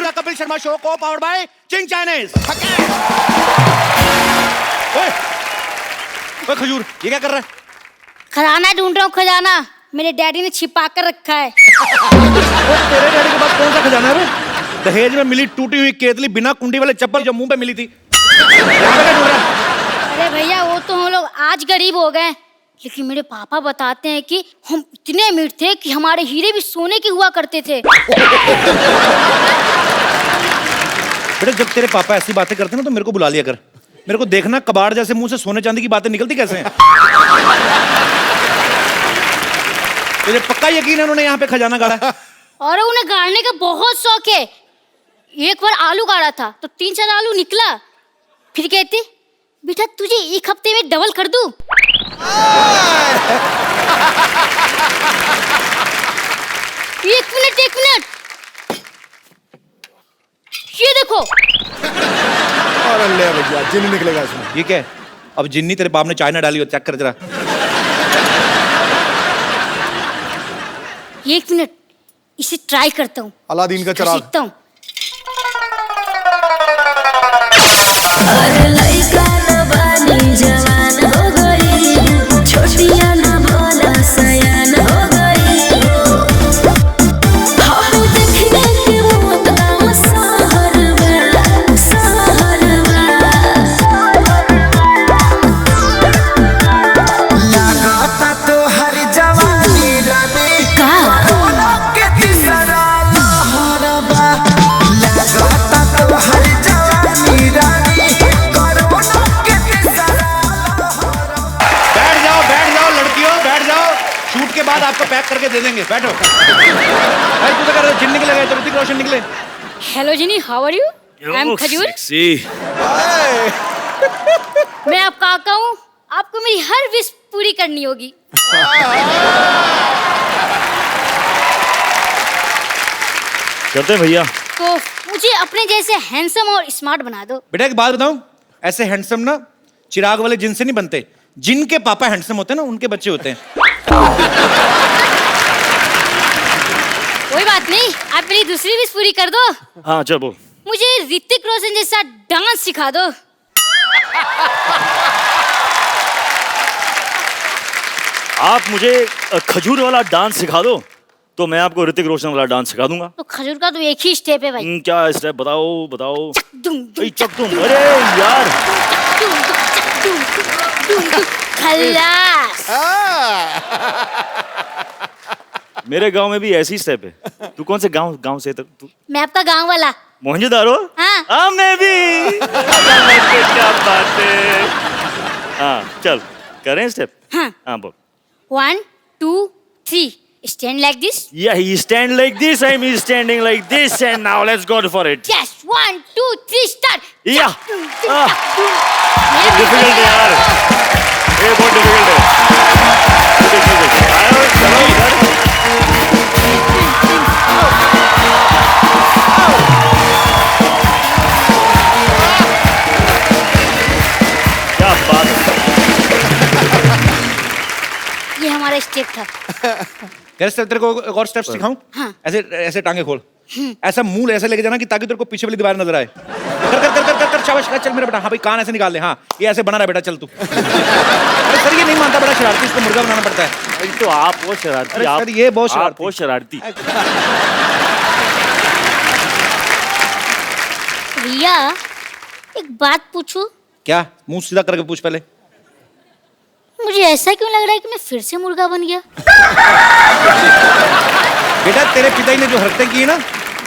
The Kapil Sharma show को powered by Ching Chinese. ओए खजूर, ये क्या कर रहा है? खजाना ढूंढ रहा हूँ, खजाना मेरे डैडी ने छिपा कर रखा है। तेरे डैडी के पास कौन सा खजाना है? दहेज में मिली टूटी हुई केतली बिना कुंडी वाले चप्पल जो मुंह पे मिली थी। अरे भैया वो तो हम लोग आज गरीब हो गए, लेकिन मेरे पापा बताते हैं कि हम इतने अमीर थे कि हमारे हीरे भी सोने के हुआ करते थे। बेटा जब तेरे पापा ऐसी बातें करते ना तो मेरे को बुला लिया कर। मेरे को देखना कबाड़ जैसे मुंह से सोने चांदी की बातें निकलती कैसे हैं। तुझे पक्का यकीन है उन्होंने यहाँ पे खजाना गाड़ा है? और उन्हें गाड़ने का बहुत शौक है। एक बार आलू गाड़ा था तो 3-4 आलू निकला, फिर कहते बेटा तुझे एक हफ्ते में डबल कर दूं। एक मिनट ये देखो। और ले भैया जिन्न निकलेगा इसमें। ये क्या है? अब जिन्नी तेरे बाप ने चाय ना डाली हो, चेक कर जरा। एक मिनट इसे ट्राई करता हूँ। अलादीन का चिराग। सीखता हूँ। बाद आपको पैक करके दे देंगे, बैठो। अरे तू तो कर जिन निकले गए तो ऋतिक रोशन निकले। Hello Ginni, how are you? I am Khajur. मैं आपका काका हूँ, आपको मेरी हर विश पूरी करनी होगी। करते हैं भैया। तो मुझे अपने जैसे हैंडसम और स्मार्ट बना दो। बेटा एक बात बताऊं, ऐसे हैंडसम ना चिराग वाले जिन से नहीं बनते, जिनके पापा हैंडसम होते हैं ना उनके बच्चे होते हैं। कोई बात नहीं, आप मेरी दूसरी विश पूरी कर दो। हाँ चल बोल। मुझे ऋतिक रोशन जैसा डांस सिखा दो। आप मुझे खजूर वाला डांस सिखा दो तो मैं आपको ऋतिक रोशन वाला डांस सिखा दूंगा। तो खजूर का तो एक ही स्टेप है भाई। क्या स्टेप? बताओ बताओ। चक तुम अरे यार खल्लास। मेरे गांव में भी ऐसी स्टेप है। तू कौन से गांव से तू? मैं आपका गांव वाला। मोहनजोदारो? हाँ मैं भी। क्या बात है। हाँ चल करें स्टेप। हाँ बोल। 1 2 3 stand like this. Yeah, he stand like this. I'm standing like this, and now let's go for it. Yes, 1 2 3 start. Yeah. Difficult है यार। ये बहुत difficult है। आओ चलो इधर। क्या बात है। ये हमारा स्टेप था। तेरे को एक और स्टेप सिखाऊं? हाँ। ऐसे ऐसे टांगे खोल, ऐसा मुंह ऐसे लेके जाना कि ताकि तेरे को पीछे वाली दीवार नजर आए। कर कर कर कर कर शाबाश, चल मेरा बेटा। हाँ भाई कान ऐसे निकाल ले। हाँ ये ऐसे बना रहा बेटा, चल तू। अरे सर ये नहीं मानता, बड़ा शरारती, इसको मुर्गा बनाना पड़ता है। तो आप बहुत शरारती। अरे सर ये बहुत शरारती। आप बहुत शरारती। भैया एक बात पूछूं? क्या? मुंह सीधा करके पूछ पहले। मुझे ऐसा क्यों लग रहा है कि मैं फिर से मुर्गा बन गया? बेटा तेरे पिताजी ने जो हरकतें की है ना,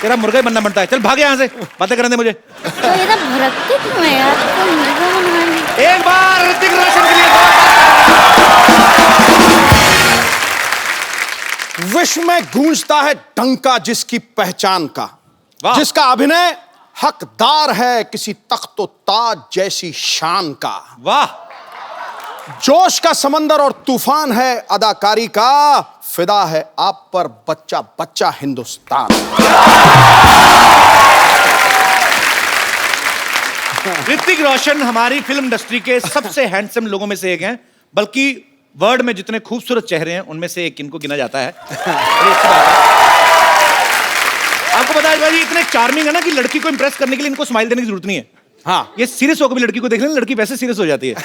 तेरा मुर्गा ही बनना पड़ता है। चल भाग यहाँ से, बातें करने दे मुझे। तो ये ना भड़कते क्यों है यार? तो मुर्गा बनवाएंगे। एक बार ऋतिक रोशन के लिए। विश्व में गूंजता है डंका जिसकी पहचान का, जिसका अभिनय हकदार है किसी तख्तो ताज जैसी शान का। वाह। जोश का समंदर और तूफान है अदाकारी का, फिदा है आप पर बच्चा बच्चा हिंदुस्तान। ऋतिक रोशन हमारी फिल्म इंडस्ट्री के सबसे हैंडसम लोगों में से एक हैं, बल्कि वर्ल्ड में जितने खूबसूरत चेहरे हैं उनमें से एक इनको गिना जाता है। आपको पता है भाई इतने चार्मिंग है ना कि लड़की को इंप्रेस करने के लिए इनको स्माइल देने की जरूरत नहीं है। हाँ, ये सीरियस होकर भी लड़की को देख लें, लड़की वैसे सीरियस हो जाती है। तो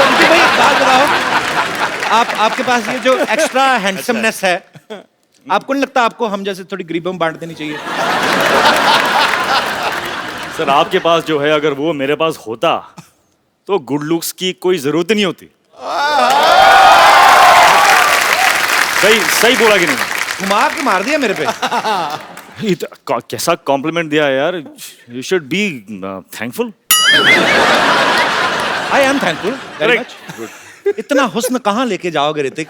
उनके भाई एक बात बताओ, आपके पास ये जो एक्स्ट्रा हैंडसमनेस है, आपको नहीं लगता आपको हम जैसे थोड़ी गरीबों में बांट देनी चाहिए? सर आपके पास जो है अगर वो मेरे पास होता तो गुड लुक्स की कोई जरूरत नहीं होती। सही सही बोला कि नहीं? घुमा के मार दिया मेरे पे। कैसा कॉम्प्लीमेंट दिया यार। You should be thankful. I am thankful very much. इतना हुस्न कहाँ लेके जाओगे ऋतिक?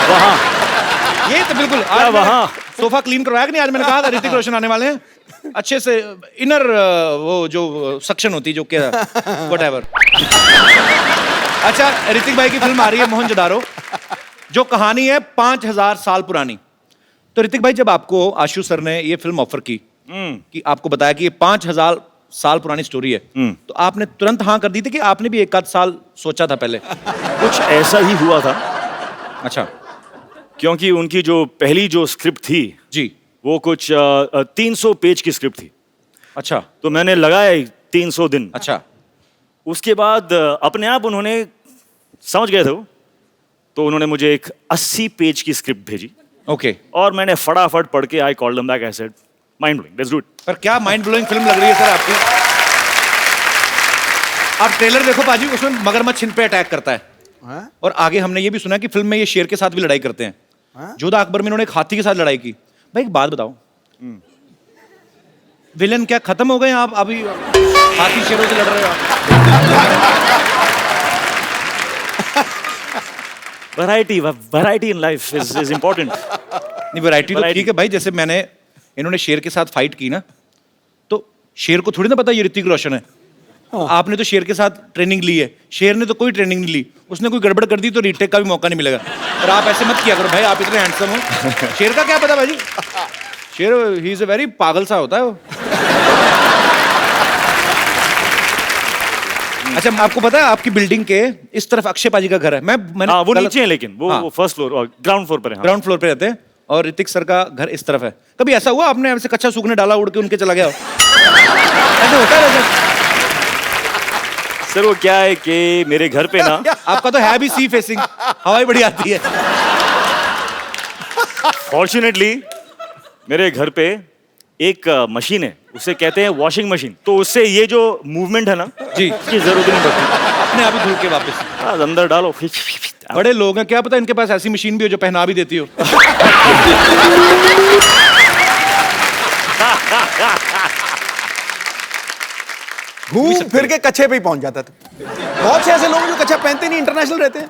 वहाँ ये तो बिल्कुल क्या आज वहाँ? सोफा क्लीन करवाया कि नहीं? आज मैंने कहा था ऋतिक रोशन आने वाले हैं, अच्छे से इनर वो जो सक्शन होती जो क्या व्हाटएवर। अच्छा, ऋतिक भाई की फिल्म आ रही है मोहनजोदारो, जो कहानी है 5000 साल पुरानी। तो ऋतिक भाई जब आपको आशु सर ने ये फिल्म ऑफर की कि आपको बताया कि ये 5000 साल पुरानी स्टोरी है, तो आपने तुरंत हाँ कर दी थी कि आपने भी एक आध साल सोचा था पहले? कुछ ऐसा ही हुआ था अच्छा क्योंकि उनकी जो पहली जो स्क्रिप्ट थी जी। वो कुछ 300 पेज की स्क्रिप्ट थी। अच्छा तो मैंने लगाए 300 दिन। अच्छा उसके बाद अपने आप उन्होंने समझ गए थे वो, तो उन्होंने मुझे एक 80 पेज की स्क्रिप्ट भेजी ओके। और मैंने फटाफट पढ़ के I called them back, I said mind blowing, let's do it. पर क्या माइंड ब्लोइंग फिल्म लग रही है सर आपकी। आप ट्रेलर देखो पाजी, उसमें मगरमच्छ इन पे अटैक करता है। और आगे हमने ये भी सुना कि फिल्म में ये शेर के साथ भी लड़ाई करते हैं। जोधा अकबर में इन्होंने एक हाथी के साथ लड़ाई की। भाई एक बात बताओ, विलेन क्या खत्म हो गए आप? अभी हाथी शेरों से लड़ रहे हो आप। Variety in life is important. नहीं, वैरायटी तो ठीक है भाई। जैसे इन्होंने शेर के साथ फाइट की ना, तो शेर को थोड़ी ना पता ये ऋतिक रोशन है। आपने तो शेर के साथ ट्रेनिंग ली है, शेर ने तो कोई ट्रेनिंग नहीं ली। उसने कोई गड़बड़ कर दी तो रीटेक का भी मौका नहीं मिलेगा। और आप ऐसे मत किया करो भाई, आप इतने हैंडसम हो। शेर का क्या पता भाई, शेर ही इज अ वेरी पागल सा होता है वो। अच्छा, आपको पता है आपकी बिल्डिंग के इस तरफ अक्षय पाजी का घर है। मैंने वो नीचे है, लेकिन वो फर्स्ट फ्लोर और ग्राउंड फ्लोर पर है। ग्राउंड फ्लोर पे रहते हैं और ऋतिक सर का घर इस तरफ है। कभी ऐसा हुआ आपने ऐसे कच्चा सूखने डाला, उड़ के उनके चला गया हो? ऐसे होता है वैसे? सर वो क्या है कि मेरे घर पे ना आपका तो है भी सी फेसिंग, हवाई बड़ी आती है। फॉर्चुनेटली मेरे घर पे एक मशीन है, उसे कहते हैं वॉशिंग मशीन। तो उससे ये जो मूवमेंट है ना जी, इसकी जरूरत नहीं पड़ती। अपने आप ही धुल के वापस अंदर डालो। बड़े लोग हैं, क्या पता इनके पास ऐसी मशीन भी हो जो पहना भी देती हो। घूम फिर के कच्छे पे ही पहुंच जाता था। बहुत से ऐसे लोग जो कच्छा पहनते नहीं, इंटरनेशनल रहते हैं।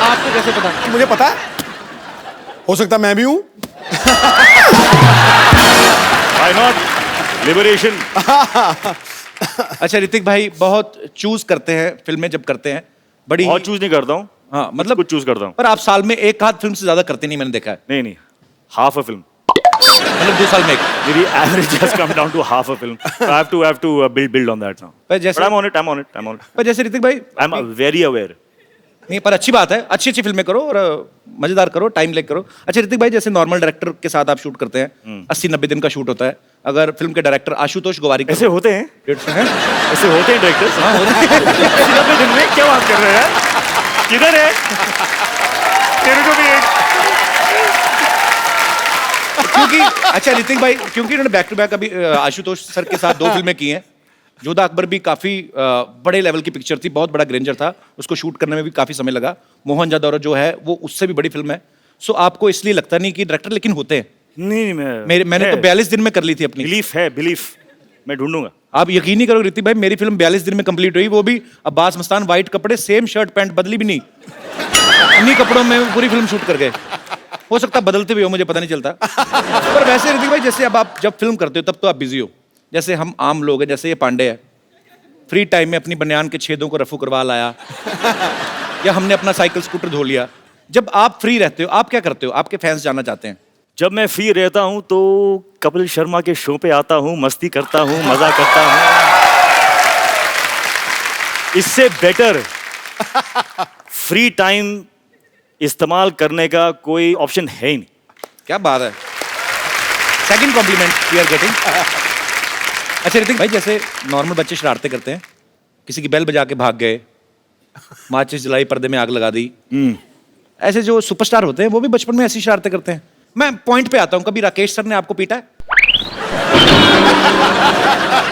आपको कैसे पता? मुझे पता है, हो सकता मैं भी हूं। Why not? लिबरेशन। अच्छा ऋतिक भाई बहुत चूज करते हैं फिल्में जब करते हैं, बड़ी बहुत चूज नहीं करता हूँ। हाँ मतलब कुछ चूज करता हूँ। पर आप साल में एक आध फिल्म से ज्यादा करते नहीं, मैंने देखा है। नहीं, हाफ अ फिल्म। मतलब 2 साल में एक। मेरी average has come down to half a film. So I have to build on that now. पर जैसे But I'm on it. पर जैसे ऋतिक भाई I'm very aware. नहीं, पर अच्छी बात है, अच्छी अच्छी फिल्में करो और मजेदार करो, टाइम लेके करो। अच्छा ऋतिक भाई, जैसे नॉर्मल डायरेक्टर के साथ आप शूट करते हैं, 80-90 दिन का शूट होता है। अगर फिल्म के डायरेक्टर आशुतोष गोवारी ऐसे होते हैं? हैं? ऐसे होते हैं डायरेक्टर्स? हाँ, होते हैं। 90 दिन में क्या बात कर रहे हैं यार? किधर है? तेरे को भी एक क्योंकि अच्छा ऋतिक भाई, क्योंकि इन्होंने बैक टू बैक अभी आशुतोष सर के साथ 2 फिल्में की हैं। जोधा अकबर भी काफी बड़े लेवल की पिक्चर थी, बहुत बड़ा ग्रेंजर था, उसको शूट करने में भी काफी समय लगा। मोहनजोदारो जो है वो उससे भी बड़ी फिल्म है। सो आपको इसलिए लगता नहीं कि डायरेक्टर लेकिन होते हैं? नहीं, मैंने तो 42 दिन में कर ली थी अपनी। बिलीफ मैं ढूंढूंगा। आप यकीन नहीं करो ऋतिक भाई, मेरी फिल्म 42 दिन में कंप्लीट हुई, वो भी अब्बास मस्तान, वाइट कपड़े, सेम शर्ट पैंट, बदली भी नहीं, इन्हीं कपड़ों में पूरी फिल्म शूट कर गए। हो सकता है बदलते भी हो, मुझे पता नहीं चलता। पर वैसे ऋतिक भाई, जैसे अब आप जब फिल्म करते हो तब तो आप बिजी हो, जैसे हम आम लोग हैं, जैसे ये पांडे है, फ्री टाइम में अपनी बनियान के छेदों को रफू करवा लाया, या हमने अपना साइकिल स्कूटर धो लिया। जब आप फ्री रहते हो आप क्या करते हो? आपके फैंस जानना चाहते हैं। जब मैं फ्री रहता हूं तो कपिल शर्मा के शो पे आता हूं, मस्ती करता हूं, मजा करता हूं। इससे बेटर फ्री टाइम इस्तेमाल करने का कोई ऑप्शन है ही नहीं। क्या बात है, second compliment we are getting. अच्छा ऋतिक भाई, जैसे नॉर्मल बच्चे शरारतें करते हैं, किसी की बेल बजा के भाग गए, माचिस जलाई, पर्दे में आग लगा दी, ऐसे जो सुपरस्टार होते हैं वो भी बचपन में ऐसी शरारतें करते हैं। मैं पॉइंट पे आता हूँ, कभी राकेश सर ने आपको पीटा है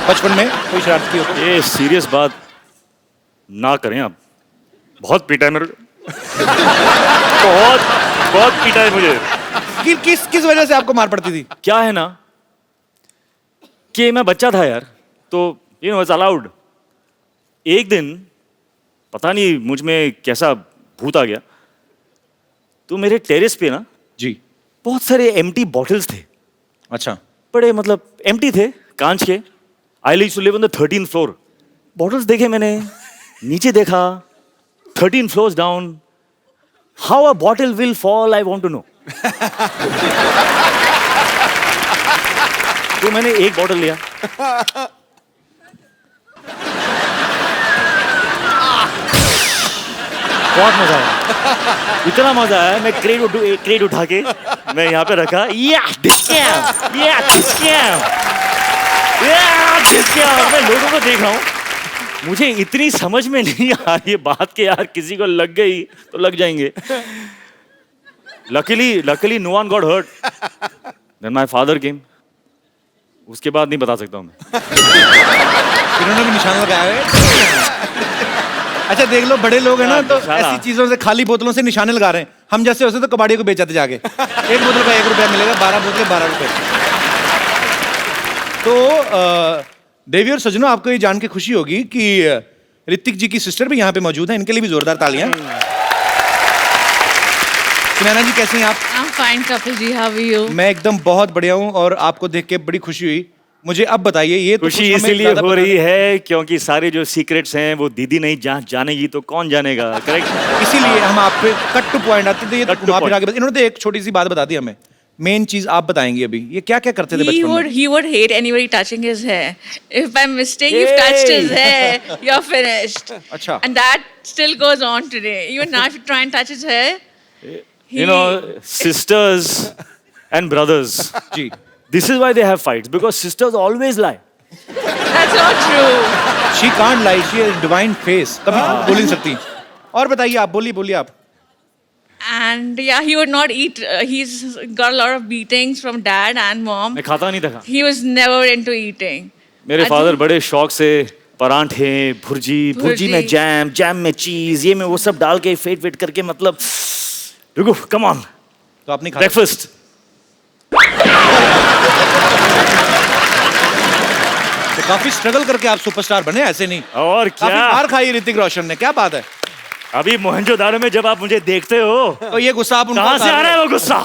बचपन में, कोई शरारत की हो तो? ये सीरियस बात ना करें आप, बहुत पीटा है मेरे को। बहुत बहुत पीटा है मुझे। किस वजह से आपको मार पड़ती थी? क्या है ना कि मैं बच्चा था यार, तो यू नो इट्स अलाउड। एक दिन पता नहीं मुझ में कैसा भूत आ गया, तो मेरे टेरेस पे ना जी। बहुत सारे एम्प्टी बॉटल्स थे, अच्छा। बड़े मतलब एम्प्टी थे, कांच के। I used to live on the 13th floor. Bottles देखे मैंने, नीचे देखा, 13 floors down. How a bottle will fall I want to know. तो मैंने एक बॉटल लिया, बहुत मजा आया, इतना मजा आया। मैं क्रेट उठा के मैं यहाँ पे रखा, मैं लोगों को देख रहा हूँ, मुझे इतनी समझ में नहीं आ रही है बात के यार, किसी को लग गई तो लग जाएंगे। Luckily no one got hurt. Then my father came. उसके बाद नहीं बता सकता हूँ मैं। इन्होंने भी निशान लगाया है। अच्छा देख लो, बड़े लोग हैं ना तो निशाना। ऐसी चीजों से, खाली बोतलों से निशाने लगा रहे हैं। हम जैसे होते तो कबाड़ी को बेचाते जाके, एक बोतल का 1 रुपया मिलेगा, 12 बोतलें 12 रुपए। तो देवी और सजनों, आपको ये जान के खुशी होगी कि ऋतिक जी की सिस्टर भी यहाँ पे मौजूद है। इनके लिए भी जोरदार तालियां। सुनैना जी कैसे हैं आप? I'm fine, Kapil ji. How are you? मैं एकदम बहुत बढ़िया हूँ और आपको देख के बड़ी खुशी हुई। मुझे अब बताइए, ये तो खुशी कुछ हमें इसीलिए ज्यादा हो पता रही है क्योंकि सारे जो सीक्रेट्स हैं वो दीदी नहीं जानेगी तो कौन जानेगा, करेक्ट? नहीं। इसीलिए हम आप पे कट टू पॉइंट आते थे। ये तो Cut to घुमा फिरा point. के इन्होंने तो एक छोटी सी बात बता दी हमें। मेन चीज आप बताएंगी अभी, ये क्या क्या करते थे बचपन में? He would hate anybody touching his hair. If by mistake you've touched his hair, you're finished. अच्छा। And that still goes on today. Even now, if you try and touch his hair, You know, sisters and brothers. Ji. This is why they have fights because sisters always lie. that's not true. She can't lie, she has divine face. कभी बोल नहीं सकती। और बताइए आप, बोलिए आप। And yeah, he would not eat. He's got a lot of beatings from dad and mom. मैं खाता नहीं था। He was never into eating. मेरे I फादर think- बड़े शौक से परांठे, भुर्जी में जैम में चीज, ये में वो सब डाल के फेट करके, मतलब रुको, कम ऑन, तो आपने खा ब्रेकफास्ट। तो काफी स्ट्रगल करके आप सुपरस्टार बने, ऐसे नहीं। और काफी क्या, मार खाई ऋतिक रोशन ने, क्या बात है। अभी मोहनजोदारो में जब आप मुझे देखते हो, तो ये गुस्सा आप उनको कहाँ से उतार आ रहा रहे है हो। वो गुस्सा?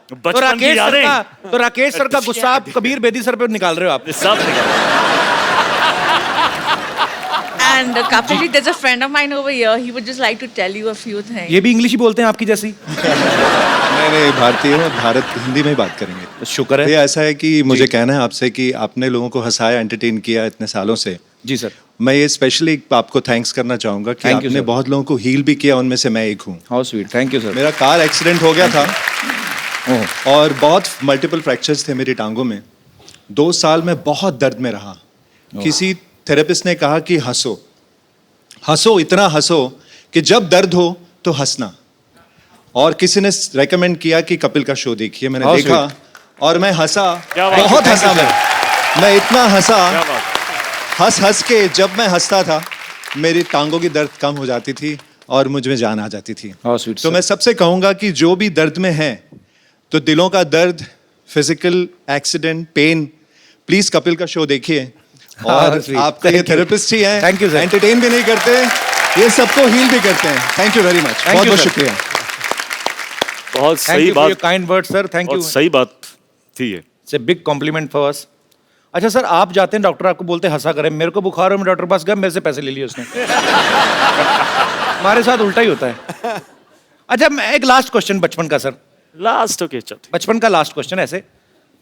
तो बचपन की राकेश सर यादें का, तो राकेश सर का गुस्सा आप कबीर बेदी सर पे निकाल रहे हो आप। सब निकल। And Kapil ji, there's a friend of mine over here. He would just like to tell you a few things. ये भी इंग्लिश ही बोलते हैं आपकी जैसी? नहीं, भारतीय हूँ, भारत हिंदी में ही बात करेंगे। तो शुक्र ये है। ऐसा है कि मुझे कहना है आपसे कि आपने लोगों को हंसाया, एंटरटेन किया इतने सालों से। जी सर। मैं ये स्पेशली आपको थैंक्स करना चाहूँगा कि Thank you, आपने sir. बहुत लोगों को हील भी किया, उनमें से मैं एक हूँ। How sweet, thank you sir. मेरा कार एक्सीडेंट हो गया था ओह, और बहुत मल्टीपल फ्रैक्चर्स थे मेरी टांगों में। 2 साल में बहुत दर्द में रहा। किसी थेरेपिस्ट ने कहा कि हंसो, इतना हंसो कि जब दर्द हो तो हंसना। और किसी ने रेकमेंड किया कि कपिल का शो देखिए। मैंने How देखा और मैं हंसा, क्या बात है, बहुत thank हंसा you, मैं इतना हंसा, क्या बात? हंस के जब मैं हंसता था मेरी टांगों की दर्द कम हो जाती थी और मुझ में जान आ जाती थी। How sweet, तो sir. मैं सबसे कहूंगा कि जो भी दर्द में है, तो दिलों का दर्द, physical accident, pain, please Kapil का शो देखिए। और sweet. आपका ये Thank you. थेरेपिस्ट ही है, Thank you, sir. एंटरटेन भी नहीं करते, ये सबको हील भी करते हैं। Thank you very much, you, बहुत बहुत sir. शुक्रिया। बहुत थैंक सही यू फॉर योर बात, kind word sir, thank you. बहुत सही बात थी ये। It's a big complement for us. अच्छा सर, आप जाते हैं डॉक्टर आपको बोलते हैं हंसा करें, मेरे को बुखार हो, मैं डॉक्टर के पास गया, मेरे से पैसे ले लिए उसने। हमारे साथ उल्टा ही होता है। अच्छा, मैं एक लास्ट क्वेश्चन बचपन का सर, लास्ट ओके, चल बचपन का लास्ट क्वेश्चन ऐसे,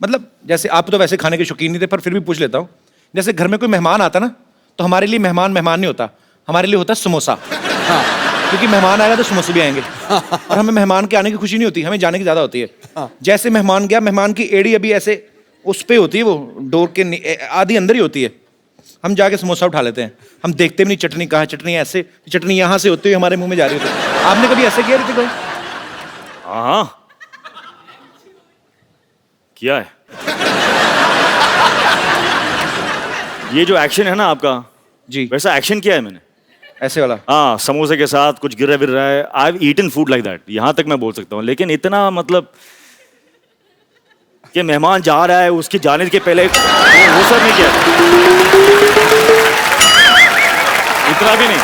मतलब जैसे आप तो वैसे खाने के शौकीन नहीं थे, पर फिर भी पूछ लेता हूँ। जैसे घर में कोई मेहमान आता ना, तो हमारे लिए मेहमान नहीं होता, हमारे लिए होता है समोसा। हाँ, क्योंकि मेहमान आएगा तो समोसे भी आएंगे और हमें मेहमान के आने की खुशी नहीं होती, हमें जाने की ज्यादा होती है। जैसे मेहमान गया, मेहमान की एड़ी अभी ऐसे उस पे होती है, वो डोर के आधी अंदर ही होती है, हम जाके समोसा उठा लेते हैं, हम देखते भी नहीं चटनी कहाँ, चटनी ऐसे, चटनी यहाँ से होती हुई हमारे मुंह में जा रही होती है। आपने कभी ऐसे किया ऋतिक भाई? हाँ किया है। ये जो एक्शन है ना आपका, जी वैसा एक्शन किया है मैंने। ऐसे वाला? हाँ, समोसे के साथ कुछ गिर रहा है। I have eaten food like that, यहाँ तक मैं बोल सकता हूँ। लेकिन इतना मतलब कि मेहमान जा रहा है, उसके जाने के पहले वो सब नहीं किया, इतना भी नहीं।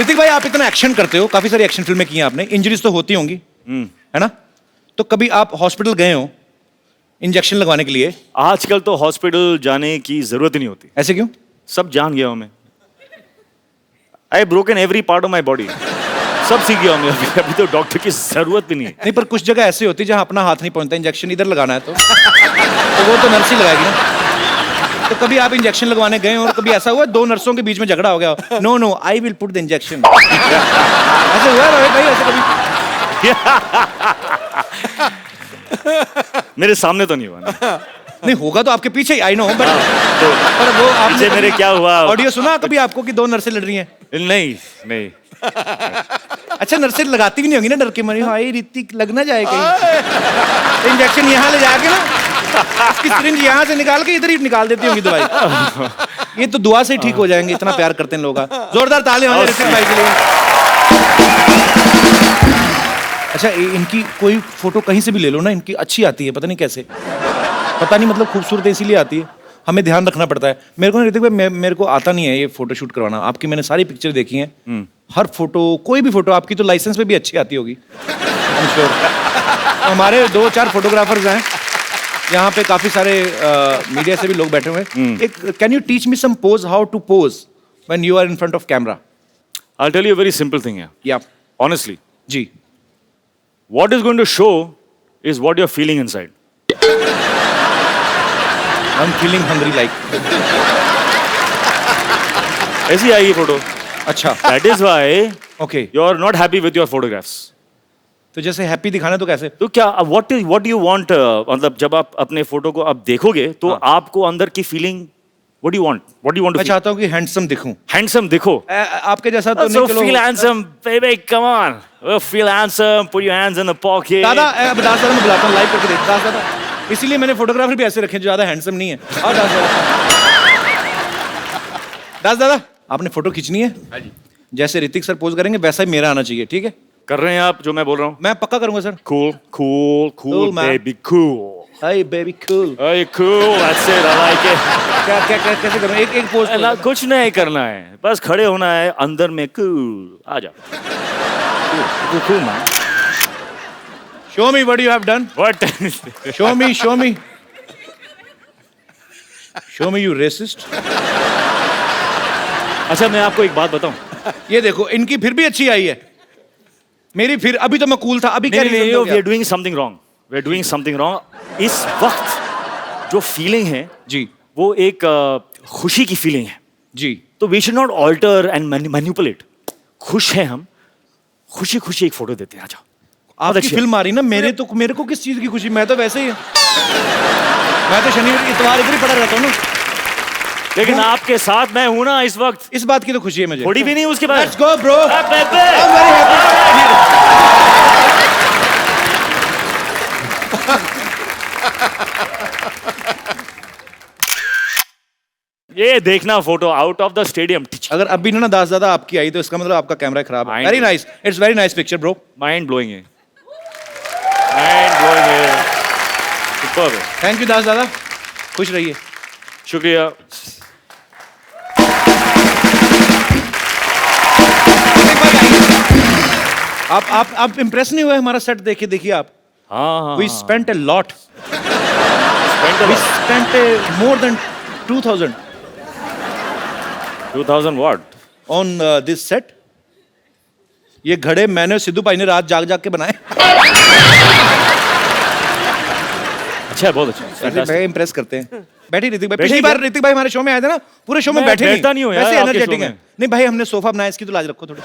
ऋतिक भाई, आप इतना एक्शन करते हो, काफी सारी एक्शन फिल्में की हैं आपने, इंजरीज तो होती होंगी, है ना? तो कभी आप हॉस्पिटल गए हो इंजेक्शन लगवाने के लिए? आजकल तो हॉस्पिटल जाने की जरूरत ही नहीं होती। ऐसे क्यों? सब जान गया हूं मैं। I broken every part of my body, सब सीख गया हूं मैं। अभी तो डॉक्टर की जरूरत भी नहीं है। नहीं, पर कुछ जगह ऐसी होती है जहां अपना हाथ नहीं पहुंचता, इंजेक्शन इधर लगाना है तो वो तो नर्स ही लगाएगी ना। तो कभी आप इंजेक्शन लगवाने गए हो और कभी ऐसा हुआ दो नर्सों के बीच में झगड़ा हो गया, no no I will put the injection, ऐसे हुआ रोहित भाई? ऐसे कभी? मेरे सामने तो नहीं हुआ ना। नहीं होगा तो आपके पीछे ही, आई नो, पर वो पीछे आपने मेरे क्या हुआ? ऑडियो सुना कभी आपको कि दो नर्सें लड़ रही हैं? नहीं नहीं। अच्छा, नर्सें लगाती भी नहीं होगी ना डर के मारे, हाय ऋतिक लग ना जाए कहीं, तो इंजेक्शन यहाँ ले जाके ना इसकी सिरिंज यहाँ से निकाल के इधर ही निकाल देती होंगी दवाई। ये तो दुआ से ही ठीक हो जाएंगे, इतना प्यार करते हैं लोग। जोरदार ताली हो जाए ऋतिक भाई के लिए। अच्छा, इनकी कोई फोटो कहीं से भी ले लो ना, इनकी अच्छी आती है, पता नहीं कैसे, पता नहीं, मतलब खूबसूरत इसीलिए आती है, हमें ध्यान रखना पड़ता है। मेरे को ऋतिक भाई, मेरे को आता नहीं है ये फोटो शूट करवाना। आपकी मैंने सारी पिक्चर देखी हैं, हर फोटो, कोई भी फोटो आपकी तो लाइसेंस पे भी अच्छी आती होगी, आई एम श्योर। हमारे 2-4 फोटोग्राफर्स हैं यहाँ पे, काफी सारे मीडिया से भी लोग बैठे हुए हैं। एक can you teach me some pose, how to pose when you are in front of camera? I'll tell you a very simple thing here. या Honestly, जी, what is going to show is what you're feeling inside. I am feeling hungry like. ऐसी आई ये photo. अच्छा, That is why okay. you're not happy with your photographs. तो जैसे happy दिखाना तो कैसे? तो क्या what do you want? मतलब जब आप अपने फोटो को आप देखोगे तो आपको अंदर की feeling, what do you want? What do you want to मैं feel? चाहता हूँ कि हैंडसम दिखूं, Handsome दिखो। आपके जैसा तो So नहीं। चलो feel handsome, baby, come on. Feel handsome, put your hands in the pocket. दादा, अब दास दादा मैं बुलाता हूँ, लाइव करके देख दास दादा, इसीलिए मैंने फोटोग्राफर भी ऐसे रखे जो ज्यादा हैंडसम नहीं है। और दास दादा, दास दादा आपने फोटो खींचनी है, जैसे ऋतिक सर पोज करेंगे वैसा ही मेरा आना चाहिए, ठीक है? कर रहे हैं आप जो मैं बोल रहा हूँ? मैं पक्का करूंगा sir. Cool, cool, Cool, cool, man. baby, cool. Hi baby cool. Hey, cool, that's it, I like it. क्या क्या क्या कैसे करूं? एक एक पोज। ना कुछ नहीं करना है, बस खड़े होना है अंदर में। कूल, आ जाओ। Cool man. Show me what you have done. What? Show me, show me, show me, you racist. अच्छा, मैं आपको एक बात बताऊं। ये देखो, इनकी फिर भी अच्छी आई है, मेरी फिर, अभी तो मैं कूल था, अभी क्या नहीं, reason नहीं, दोगे we are आप? doing something wrong. We are doing something wrong. इस वक्त जो फीलिंग है जी वो एक खुशी की फीलिंग है, जी, तो we should not alter and manipulate. खुश हैं हम, खुशी खुशी एक फोटो देते हैं। आ जाओ। आपकी फिल्म आ रही ना, मेरे को किस चीज की खुशी? मैं तो वैसे ही मैं तो शनिवार इतवार इधर ही पड़ा रहता हूँ ना, लेकिन आपके साथ मैं हूं ना इस वक्त, इस बात की तो खुशी है मुझे। थोड़ी भी नहीं उसके बाद। Let's go bro, Ah, baby. I'm very happy। ये देखना photo out of the stadium. अगर अभी ना दास दादा आपकी आई तो इसका मतलब आपका कैमरा खराब है। Mind very nice, it's very nice picture bro. Mind blowing है, माइंड ब्लोइंग है। सुपर्ब है। थैंक यू दास दादा, खुश रहिए। शुक्रिया। आप इम्प्रेस नहीं हुए हमारा सेट देखे? देखिए आप, हाँ, we spent a lot, spent a we lot. Spent more than 2000 2000 what? On this set. ये घड़े मैंने और सिद्धू भाई ने रात जाग जाग के बनाए। अच्छा है, बहुत अच्छा। मैं इम्प्रेस करते हैं। बैठी ऋतिक भाई, बैठे पिछली क्या? बार ऋतिक भाई हमारे शो में आए थे ना, पूरे शो में मैं बैठे बैठता नहीं हूँ यार वैसे आपके एनर्जेटिक show है। में। नहीं भाई, हमने सोफा बनाया, इसकी तो लाज रखो थोड़ी।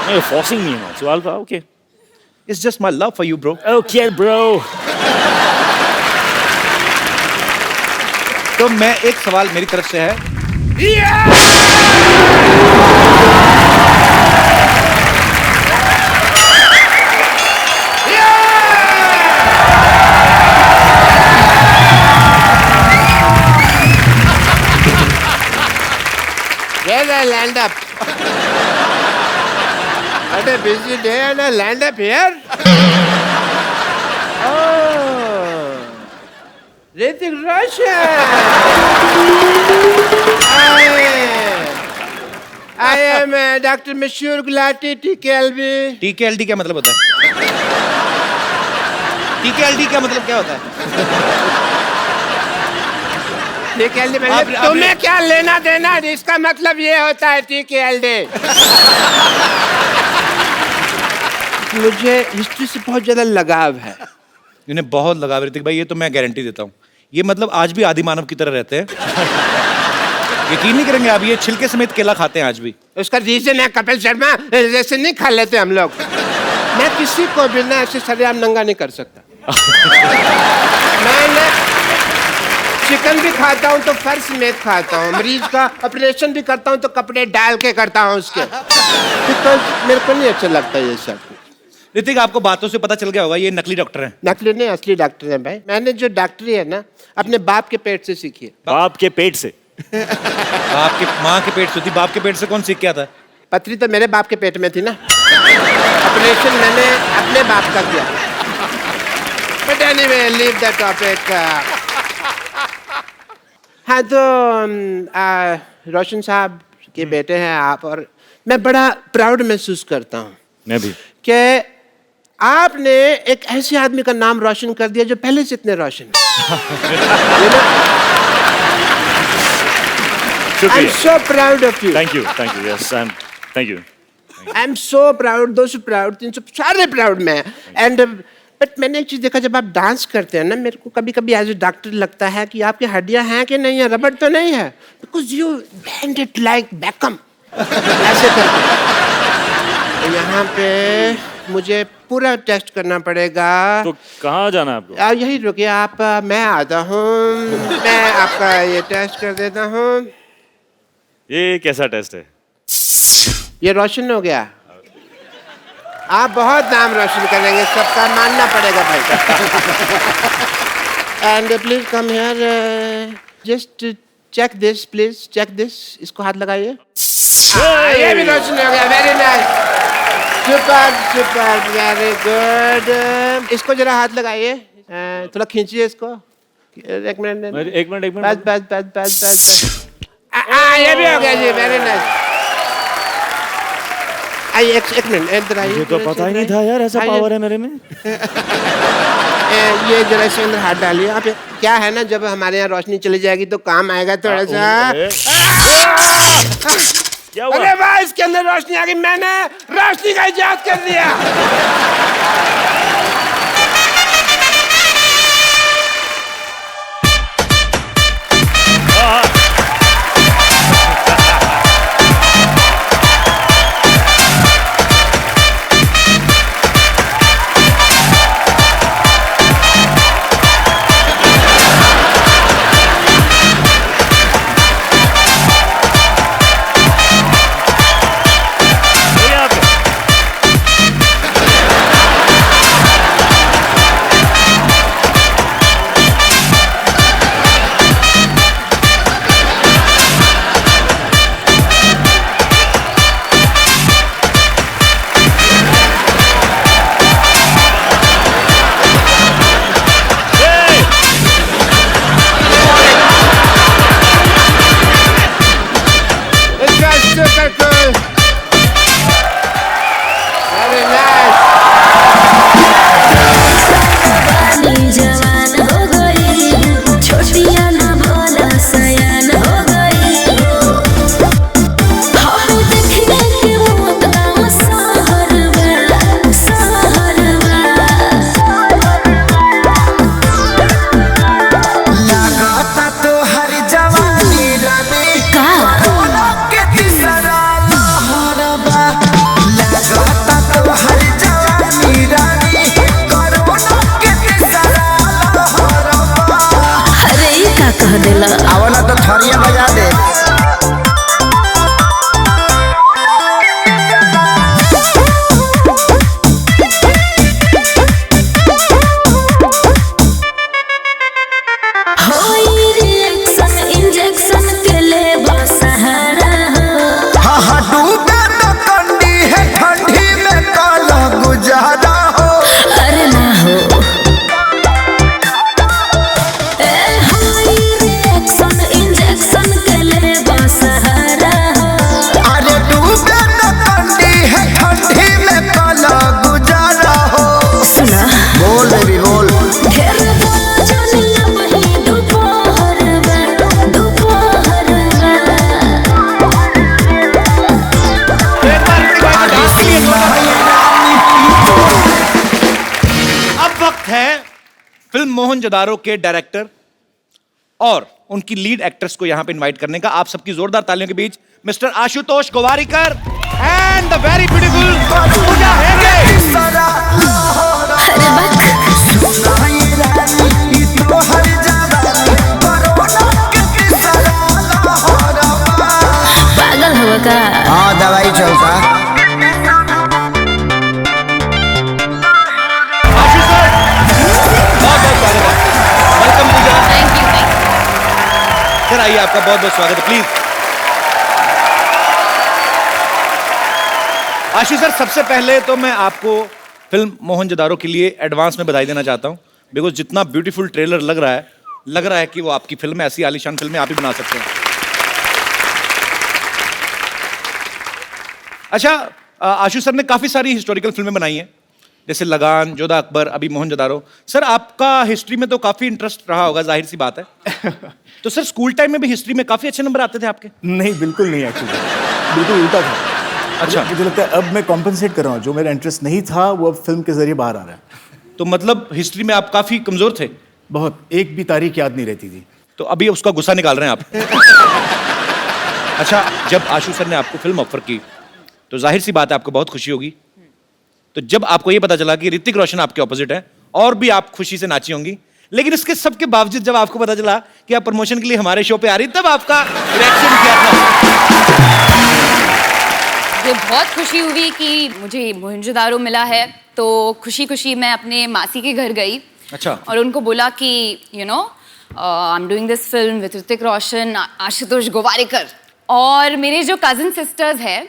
नहीं फोर्सिंग मी है so alpha okay it's just my love for you bro. Okay bro. तो मैं एक सवाल मेरी तरफ से है, Where I land up? What a busy day and I land up here? Oh, Hrithik Roshan. I am Dr. Mashur Gulati, TKLB. TKLD क्या मतलब होता है? TKLD क्या मतलब क्या होता है? TKLD मतलब आप- तुम्हें क्या लेना देना? इसका मतलब ये होता है TKLD. मुझे हिस्ट्री से बहुत ज्यादा लगाव है. इन्हें बहुत लगा ऋतिक भाई, ये तो मैं गारंटी देता हूँ। ये मतलब आज भी आदि मानव की तरह रहते हैं। यकीन नहीं करेंगे आप, ये छिलके समेत केला खाते हैं आज भी। उसका रीजन है कपिल शर्मा, जैसे नहीं खा लेते हम लोग. मैं किसी को भी ना ऐसे सरेआम नंगा नहीं कर सकता. मैं ना चिकन भी खाता हूँ तो फर्श समेत खाता हूँ. मरीज का ऑपरेशन भी करता हूँ तो कपड़े डाल के करता हूँ उसके. बिकॉज मेरे को नहीं अच्छा लगता ये सब. ऋतिक, आपको बातों से पता चल गया होगा ये नकली डॉक्टर हैं। नकली नहीं, असली डॉक्टर है भाई. मैंने जो डॉक्टरी है ना अपने बाप के पेट से सीखी है. बाप के पेट से। आपके माँ के पेट से थी, बाप के पेट से कौन सीख के आता है? पथरी तो मेरे बाप के पेट में थी ना. ऑपरेशन मैंने अपने बाप का किया. But anyway leave the topic. हाँ तो रोशन साहब के बेटे हैं आप, और मैं बड़ा प्राउड महसूस करता हूँ मैं भी। कि आपने एक ऐसे आदमी का नाम रोशन कर दिया जो पहले से इतने रोशन है. आई एम शुक्रिया। So proud of you. Thank you yes I am thank you. I am so proud, 200 proud, 300 सारे प्राउड में. एंड बट मैंने एक चीज देखा, जब आप डांस करते हैं ना, मेरे को कभी कभी एज ए डॉक्टर लगता है कि आपकी हड्डियां हैं कि नहीं है, रबड़ तो नहीं है. Because you band it like Beckham ऐसे करके. तो यहाँ पे मुझे पूरा टेस्ट करना पड़ेगा. तो कहाँ जाना है आपको? यही रुकिए आप, मैं आता हूँ. मैं आपका ये टेस्ट कर देता हूँ. ये कैसा टेस्ट है? ये रोशन हो गया. आप बहुत नाम रोशन करेंगे, सबका मानना पड़ेगा भाई. And please come here, just check this, please check this. इसको हाथ लगाइए. ये भी रोशन हो गया. Very nice, super super, very good. इसको जरा हाथ लगाइए, थोड़ा खींचिए इसको. एक मिनट, एक मिनट बस बस बस बस बस. ये भी हो गया जी. Very nice. आइए एक मिनट इधर आइए. मुझे तो पता ही नहीं था यार ऐसा आइए. पावर है मेरे में। ये जरा इसके अंदर हाथ डालिए आप. क्या है ना, जब हमारे यहाँ रोशनी चली जाएगी तो काम आएगा थोड़ा सा. क्या हुआ? अरे वाह, इसके अंदर रोशनी आ गई. मैंने रोशनी का इजाद कर दिया. ये आप- तो थरिया बजा दे। फिल्म मोहनजोदारो के डायरेक्टर और उनकी लीड एक्ट्रेस को यहां पे इनवाइट करने का। आप सबकी जोरदार तालियों के बीच mister Ashutosh Gowariker and the very beautiful Pooja Hegde. पागल हुआ का? हाँ दवाई चलता। सर आइए, आपका बहुत बहुत स्वागत है, प्लीज। आशु सर, सबसे पहले तो मैं आपको फिल्म मोहनजोदारो के लिए एडवांस में बधाई देना चाहता हूं, बिकॉज जितना ब्यूटीफुल ट्रेलर लग रहा है कि वो आपकी फिल्म है, ऐसी आलीशान फिल्में आप ही बना सकते हैं। अच्छा, आशु सर ने काफी सारी हिस्टोरिकल फिल्में बनाई हैं, जैसे लगान, जोधा अकबर, अभी मोहनजोदारो। सर आपका हिस्ट्री में तो काफी इंटरेस्ट रहा होगा, जाहिर सी बात है। तो सर स्कूल टाइम में भी हिस्ट्री में काफी अच्छे नंबर आते थे आपके? नहीं, बिल्कुल नहीं, एक्चुअली बिल्कुल उल्टा था। अच्छा, मुझे लगता है अब मैं कॉम्पेंसेट कर रहा हूँ, जो मेरा इंटरेस्ट नहीं था वो अब फिल्म के जरिए बाहर आ रहा है। तो मतलब हिस्ट्री में आप काफी कमजोर थे? बहुत, एक भी तारीख याद नहीं रहती थी। तो अभी उसका गुस्सा निकाल रहे हैं आप। अच्छा, जब आशु सर ने आपको फिल्म ऑफर की तो जाहिर सी बात है आपको बहुत खुशी होगी। तो जब आपको ये पता चला कि ऋतिक रोशन आपके ऑपोजिट है, और भी आप खुशी से नाची होंगी, लेकिन इसके सबके बावजूद जब आपको पता चला कि आप प्रमोशन के लिए हमारे शो पे आ रही, तब आपका रिएक्शन क्या था? मुझे बहुत खुशी हुई कि मुझे मोहनजोदारो मिला है, तो खुशी खुशी मैं अपने मासी के घर गई। अच्छा। और उनको बोला कि you know I am doing this film with Hrithik Roshan, Ashutosh Gowariker. और मेरे जो कजिन सिस्टर्स हैं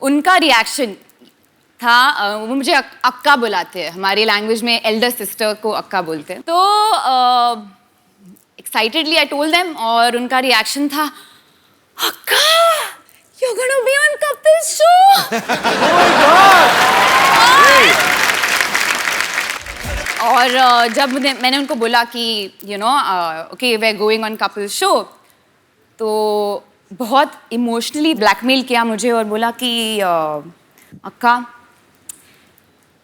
उनका रिएक्शन था, वो मुझे अक्का बुलाते हैं, हमारी लैंग्वेज में एल्डर सिस्टर को अक्का बोलते हैं। तो एक्साइटेडली आई टोल्ड देम, और उनका रिएक्शन था, अक्का you're gonna be on Kapil show। और जब मैंने उनको बोला कि you know okay we are going on Kapil show, तो बहुत इमोशनली ब्लैकमेल किया मुझे और बोला कि अक्का,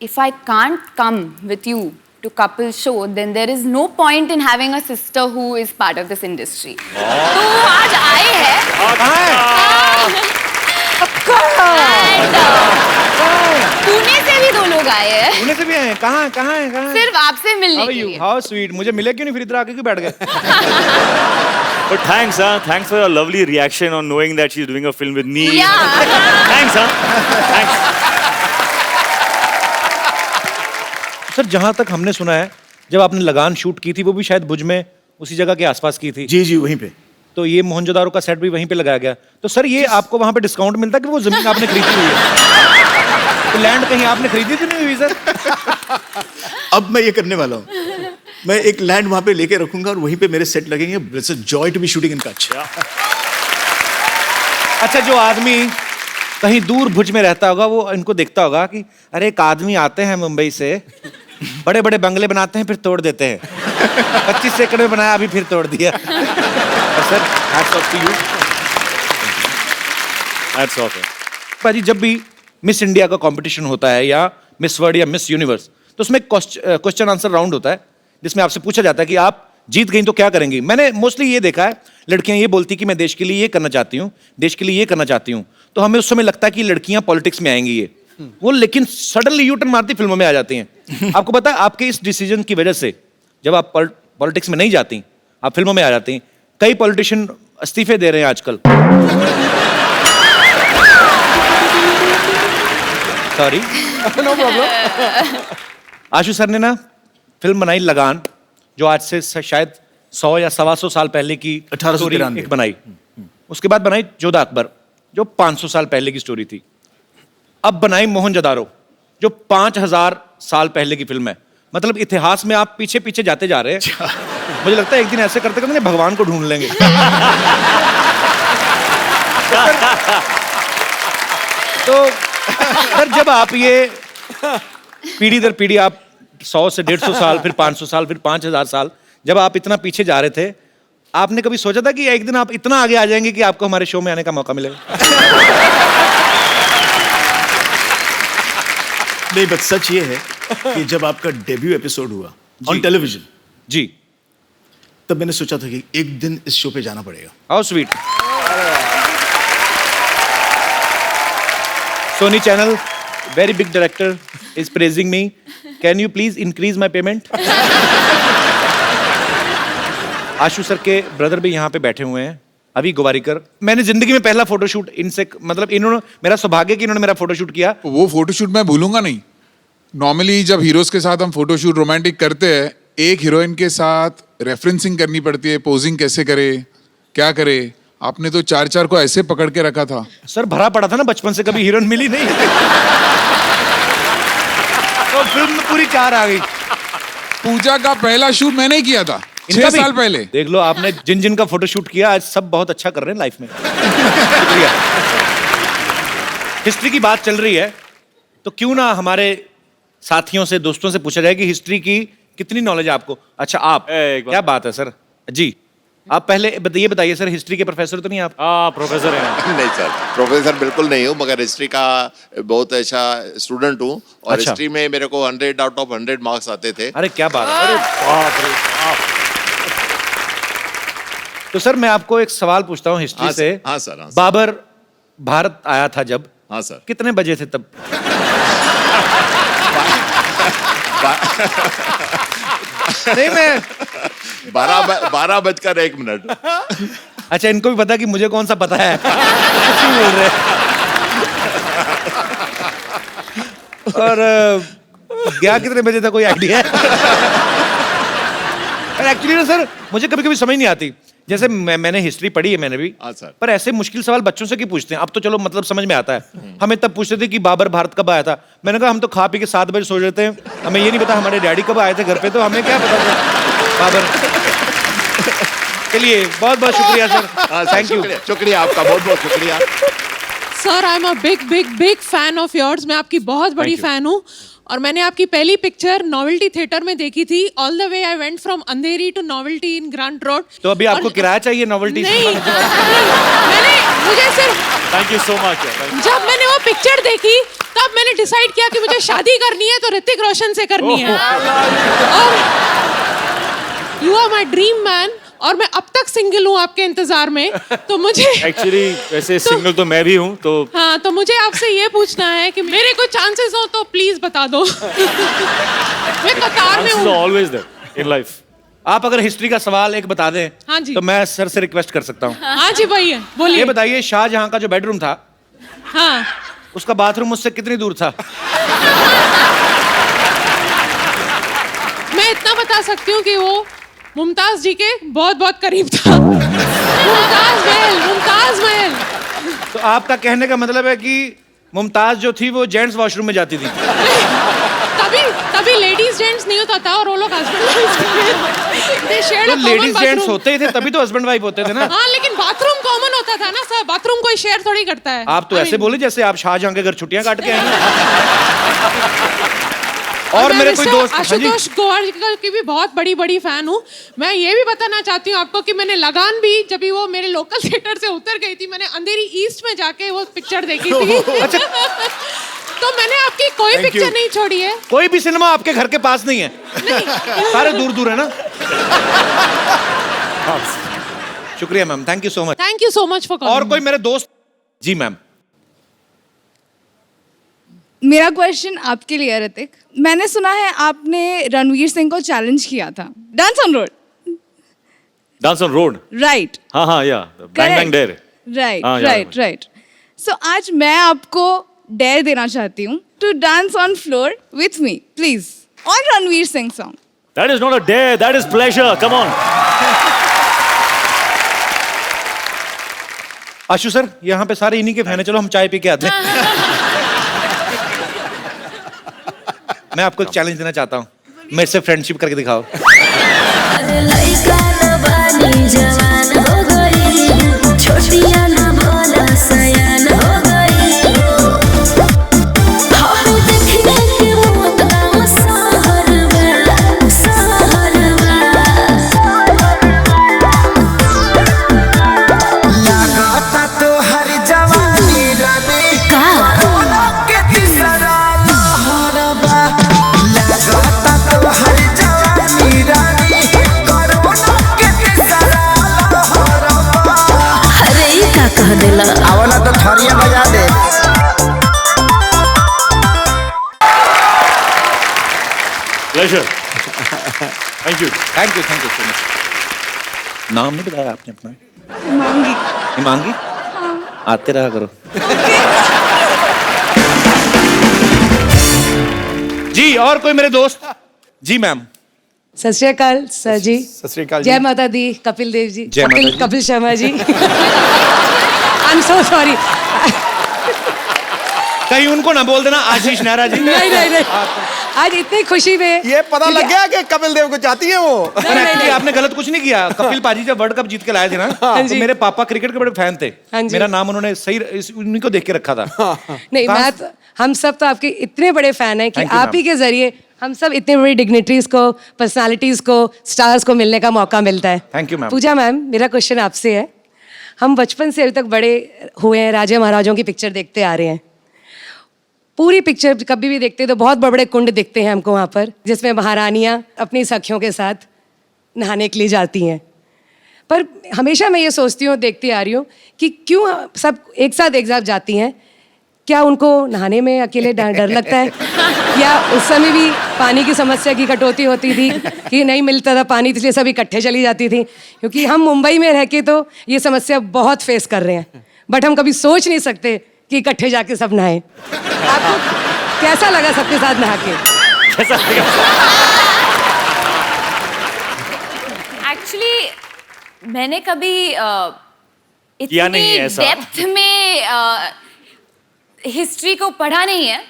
if I can't come with you to Kapil show, then there is no point in having a sister who is part of this industry। तो आज आए हैं। पुणे से भी 2 लोग आए हैं। पुणे से भी आए हैं? कहाँ हैं? सिर्फ आपसे मिलने के लिए। How sweet। मुझे मिले क्यों नहीं, फिर इधर आके क्यों बैठ गए? But thanks for your lovely reaction on knowing that she's doing a film with me। Yeah। Thanks। Sir जहां तक हमने सुना है, जब आपने लगान शूट की थी वो भी शायद भुज में उसी जगह के आसपास की थी। जी वहीं पे। तो ये मोहनजोदारो का सेट भी वहीं पे लगाया गया। तो सर ये आपको वहां पे डिस्काउंट मिलता कि वो जमीन आपने खरीदी हुई है? तो लैंड कहीं आपने खरीदी तो नहीं हुई सर? अब मैं ये करने वाला हूँ, मैं एक लैंड वहां पे लेके रखूंगा और वहीं पे मेरे सेट लगेंगे। It's a joy to be shooting in Kutch. अच्छा, जो आदमी कहीं दूर भुज में रहता होगा वो इनको देखता होगा कि अरे एक आदमी आते हैं मुंबई से, बड़े बड़े बंगले बनाते हैं फिर तोड़ देते हैं, 25 एकड़ में बनाया अभी फिर तोड़ दिया। Sir hats off to you. Hats off. भाजी, जब भी मिस इंडिया का कंपटीशन होता है या मिस वर्ल्ड या मिस यूनिवर्स, तो उसमें क्वेश्चन आंसर राउंड होता है जिसमें आपसे पूछा जाता है कि आप जीत गई तो क्या करेंगी। मैंने मोस्टली ये देखा है, लड़कियां ये बोलती कि मैं देश के लिए ये करना चाहती हूँ, देश के लिए ये करना चाहती हूँ। तो हमें उस समय लगता है कि लड़कियां पॉलिटिक्स में आएंगी ये वो, लेकिन सडनली यू टर्न मारती फिल्मों में आ जाती हैं। आपको पता है आपके इस डिसीजन की वजह से जब आप पॉलिटिक्स में नहीं जाती, आप फिल्मों में आ जाती, कई पॉलिटिशियन इस्तीफे दे रहे हैं आजकल। Sorry, no problem. Ashu sir ने ना फिल्म बनाई लगान, जो आज से शायद 100 या 125 साल पहले की 1893 स्टोरी एक बनाई। उसके बाद बनाई जोधा अकबर, जो 500 साल पहले की स्टोरी थी। अब बनाई मोहनजोदारो, जो 5000 साल पहले की फिल्म है। मतलब इतिहास में आप पीछे पीछे जाते जा रहे हैं। मुझे लगता है एक दिन ऐसे करते करते भगवान को ढूंढ लेंगे। तो सर, जब आप ये पीढ़ी दर पीढ़ी, आप 100 से 150 साल, फिर 500 साल, फिर 5000 साल, जब आप इतना पीछे जा रहे थे, आपने कभी सोचा था कि एक दिन आप इतना आगे आ जाएंगे कि आपको हमारे शो में आने का मौका मिलेगा? नहीं, बस सच ये है कि जब आपका डेब्यू एपिसोड हुआ ऑन टेलीविजन जी, तब मैंने सोचा था कि एक दिन इस शो पे जाना पड़ेगा। How sweet. Sony channel, very big director is praising me. Can you please increase my payment? Ashu sir के ब्रदर भी यहाँ पे बैठे हुए हैं, अभी गोवारीकर। मैंने जिंदगी में पहला फोटोशूट इनसे, मतलब इन्होंने, मेरा सौभाग्य कि इन्होंने मेरा फोटोशूट किया। वो फोटोशूट मैं भूलूंगा नहीं। नॉर्मली जब हीरोज के साथ हम फोटोशूट रोमांटिक करते हैं, एक हीरोइन के साथ रेफरेंसिंग करनी पड़ती है, पोजिंग कैसे करे, क्या करे। आपने तो 4 को ऐसे पकड़ के रखा था। सर भरा पड़ा था ना बचपन से, कभी हीरोइन मिली नहीं। तो फिल्म में पूरी 4 आ गई। पूजा का पहला शूट मैंने ही किया था 6 साल पहले। देख लो, आपने जिन जिन का फोटोशूट किया, आज सब बहुत अच्छा कर रहे हैं लाइफ में। शुक्रिया। हिस्ट्री की बात चल रही है, तो क्यों ना हमारे साथियों से, दोस्तों से पूछा जाए कि हिस्ट्री की कितनी नॉलेज है आपको? अच्छा, आप, क्या बात है सर जी। आप पहले ये बताइए सर, हिस्ट्री के प्रोफेसर तो नहीं आप? प्रोफेसर है। नहीं सर, प्रोफेसर बिल्कुल नहीं हूँ, मगर हिस्ट्री का बहुत अच्छा स्टूडेंट हूँ। और अच्छा। हिस्ट्री में मेरे को 100 आउट ऑफ 100 मार्क्स आते थे। अरे क्या बात है। अरे बाप रे बाप। तो सर मैं आपको एक सवाल पूछता हूँ हिस्ट्री से। हाँ सर, हाँ सर। बाबर भारत आया था जब, हाँ सर। कितने बजे थे तब? नहीं, मैं 12:01। अच्छा, इनको भी पता कि मुझे कौन सा पता है। क्यों बोल रहे हैं? और गया कितने बजे था, कोई आइडिया है? एक्चुअली ना सर, मुझे कभी कभी समझ नहीं आती। जैसे मैंने हिस्ट्री पढ़ी है, मैंने भी, पर ऐसे मुश्किल सवाल बच्चों से क्यों पूछते हैं? अब तो चलो मतलब समझ में आता है। हमें तब पूछते थे कि बाबर भारत कब आया था। मैंने कहा हम तो खा पी के 7 बजे सो जाते हैं, हमें ये नहीं पता हमारे डैडी कब आए थे घर पे, तो हमें क्या पता था बाबर। चलिए, बहुत बहुत शुक्रिया सर, थैंक यू। शुक्रिया आपका, बहुत बहुत शुक्रिया। Sir, I am a big fan of yours. मैं आपकी बहुत बड़ी फैन हूँ, और मैंने आपकी पहली पिक्चर नोवेल्टी थिएटर में देखी थी। All the way I went from Andheri to Novelty in Grant Road. तो अभी आपको किराया चाहिए नोवेल्टी? नहीं, मैंने, मुझे सिर्फ, थैंक यू सो मच। जब मैंने वो पिक्चर देखी, तब मैंने डिसाइड किया कि मुझे शादी करनी है तो ऋतिक रोशन से करनी है। और you are my dream man, और मैं अब तक सिंगल हूँ आपके इंतजार में, तो मुझे एक्चुअली वैसे सिंगल तो मैं भी हूँ, तो हाँ, तो मुझे आपसे ये पूछना है कि मेरे कोई चांसेस हो तो प्लीज बता दो। मैं कतार में हूँ। Always there in life. आप अगर हिस्ट्री का सवाल एक बता दें, हाँ जी। तो मैं सर से रिक्वेस्ट कर सकता हूँ। हाँ जी भैया, बोलिए। ये बताइए, शाहजहां का जो बेडरूम था, हाँ, उसका बाथरूम मुझसे कितनी दूर था? मैं इतना बता सकती हूँ कि वो मुमताज जी के बहुत बहुत करीब था। मुमताज महल। तो आपका कहने का मतलब है कि मुमताज जो थी वो जेंट्स वॉशरूम में जाती थी? तभी लेडीज जेंट्स नहीं होता था, और वो लोग हस्बैंड। तो लेडीज जेंट्स होते ही थे, तभी तो हस्बैंड वाइफ होते थे ना। हाँ, लेकिन बाथरूम कॉमन होता था ना सर, बाथरूम कोई शेयर थोड़ी करता है। आप तो ऐसे बोले जैसे आप शाहजहां के घर छुट्टियां काट के आए। और मेरे कोई दोस्त आशुतोष गोवारिकर की भी बहुत बड़ी फैन हूँ। मैं ये भी बताना चाहती हूँ आपको कि मैंने लगान भी, जब भी वो मेरे लोकल थिएटर से उतर गई थी, मैंने अंधेरी ईस्ट में जाके वो पिक्चर देखी थी। अच्छा। तो मैंने आपकी कोई पिक्चर नहीं छोड़ी है। कोई भी सिनेमा आपके घर के पास नहीं है? नहीं। सारे दूर दूर है ना। शुक्रिया ma'am, thank you so much. Thank you so much for calling. और कोई मेरे दोस्त? जी मैम। मेरा क्वेश्चन आपके लिए है ऋतिक। मैंने सुना है आपने रणवीर सिंह को चैलेंज किया था dance on road. Dance on road. Right हाँ या बैंग बैंग डेयर. राइट हाँ, याद राइट राइट. सो आज मैं आपको डेयर देना चाहती हूँ to dance on floor with me please on Ranveer Singh song. That is not a dare, that is pleasure. Come on. Ashu sir, यहाँ पे सारे इन्हीं के फैन है, चलो हम चाय पी के आते हैं. मैं आपको एक चैलेंज देना चाहता हूँ, मेरे से फ्रेंडशिप करके दिखाओ. आवला तो थरिया बजा दे. Pleasure. Thank you. Thank you so much. नाम नहीं बताया आपने अपना? मांगी. हिमांगी. आते रहा करो. जी और कोई मेरे दोस्त? जी मैम. सत श्री अकाल सर जी. सत श्री अकाल जी. जय माता दी. कपिल देव जी. जय माता दी. Kapil Sharma ji. I am so sorry. कहीं उनको ना बोल देना आशीष नेहरा जी. नहीं आज इतनी खुशी में ये पता लग गया कि कपिल देव को चाहती है वो. पर एक्चुअली आपने गलत कुछ नहीं किया. कपिल पाजी जब वर्ल्ड कप जीत के लाए थे ना, तो मेरे पापा क्रिकेट के बड़े फैन थे. मेरा नाम उन्होंने सही उन्हीं को देख के रखा था. नहीं मैं हम सब तो आपके इतने बड़े फैन हैं कि आप ही के जरिए हम सब इतने बड़ी डिग्निटरीज को, पर्सनालिटीज को, स्टार्स को मिलने का मौका मिलता है. Thank you ma'am. Pooja ma'am, मेरा क्वेश्चन आपसे है. हम बचपन से अभी तक बड़े हुए हैं, राजा महाराजों की पिक्चर देखते आ रहे हैं. पूरी पिक्चर कभी भी देखते तो बहुत बड़े बड़े कुंड दिखते हैं हमको वहाँ पर, जिसमें महारानियाँ अपनी सखियों के साथ नहाने के लिए जाती हैं. पर हमेशा मैं ये सोचती हूँ, देखती आ रही हूँ कि क्यों सब एक साथ जाती हैं. क्या उनको नहाने में अकेले डर लगता है, या उस समय भी पानी की समस्या की कटौती होती थी कि नहीं मिलता था पानी, इसलिए सब इकट्ठे चली जाती थी? क्योंकि हम मुंबई में रह के तो ये समस्या बहुत फेस कर रहे हैं, बट हम कभी सोच नहीं सकते कि इकट्ठे जाके सब नहाएं. आपको कैसा लगा सबके साथ नहा के? कैसा लगा? एक्चुअली मैंने कभी किया नहीं इतनी ऐसा. डेप्थ में हिस्ट्री को पढ़ा नहीं है.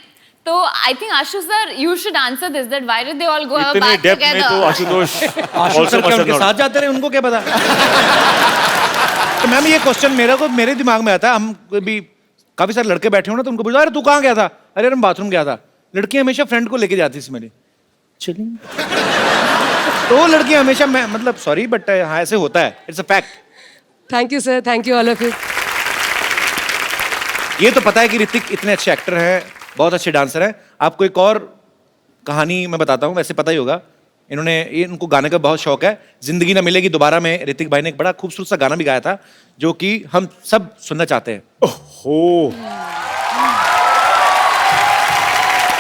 तो I think Ashu sir you should answer this, that why did they all go इतने बैक डेप्थ में तो टुगेदर. आशु सर क्या उनके साथ जाते रहे, उनको क्या पता. तो मैम ये क्वेश्चन मेरे दिमाग में आता है. हम भी काफी सारे लड़के बैठे हो ना, तो उनको पूछा अरे तू कहाँ गया था? अरे मैं बाथरूम गया था. लड़कियां हमेशा फ्रेंड को लेके जाती थी मेरी. चलिए तो लड़कियां हमेशा, मैं मतलब सॉरी बट हाँ ऐसे होता है. It's a fact. Thank you sir. Thank you all of you. ये तो पता है कि ऋतिक इतने अच्छे एक्टर हैं, बहुत अच्छे डांसर हैं. आपको एक और कहानी मैं बताता हूँ, वैसे पता ही होगा. इनको गाने का बहुत शौक है. जिंदगी ना मिलेगी दोबारा में ऋतिक भाई ने एक बड़ा खूबसूरत सा गाना भी गाया था, जो कि हम सब सुनना चाहते हैं. ओहो,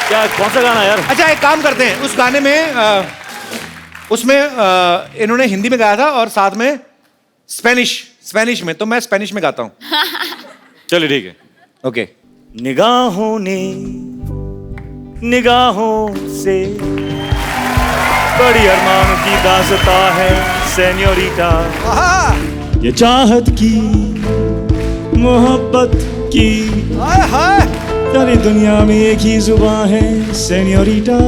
क्या कौन सा गाना यार? अच्छा एक काम करते हैं, उस गाने में उसमें इन्होंने हिंदी में गाया था और साथ में स्पेनिश में. तो मैं स्पेनिश में गाता हूँ. चलिए ठीक है. ओके. निगाहों ने निगाहों से बड़ी अरमान की दास्ता है सेन्योरिटा. ये चाहत की, मोहब्बत की, सारी दुनिया में एक ही जुबान है सेन्योरिटा.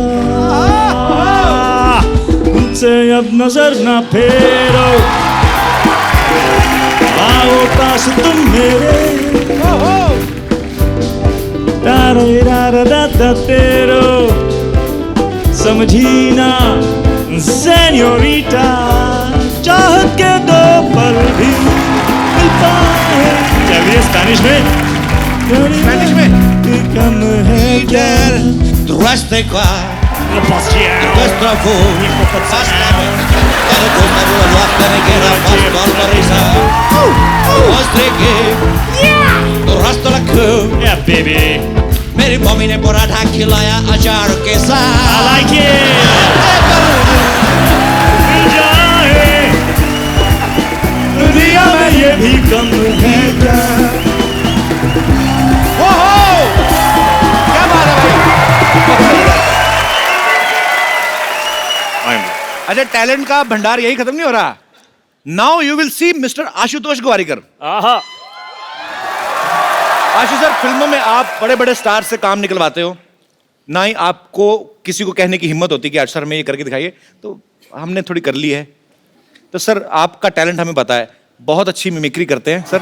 मुझसे अब नजर ना फेरो, आओ पास तुम मेरे. तेरो समझी ना सेन्योरिटा, चाहत के दो पल भी मिल पाए. चलिए स्पेनिश में कम है क्या? Yeah, baby. मेरी मम्मी ने पराठा खिलाया अचार के साथ. I like it. अच्छा, टैलेंट का भंडार यही खत्म नहीं हो रहा. Now you will see mister Ashutosh Gowariker. Ashu sir, फिल्मों में आप बड़े बड़े स्टार से काम निकलवाते हो, ना ही आपको किसी को कहने की हिम्मत होती कि आज सर में ये करके दिखाइए, तो हमने थोड़ी कर ली है. तो सर आपका टैलेंट हमें पता है, बहुत अच्छी मिमिक्री करते हैं सर.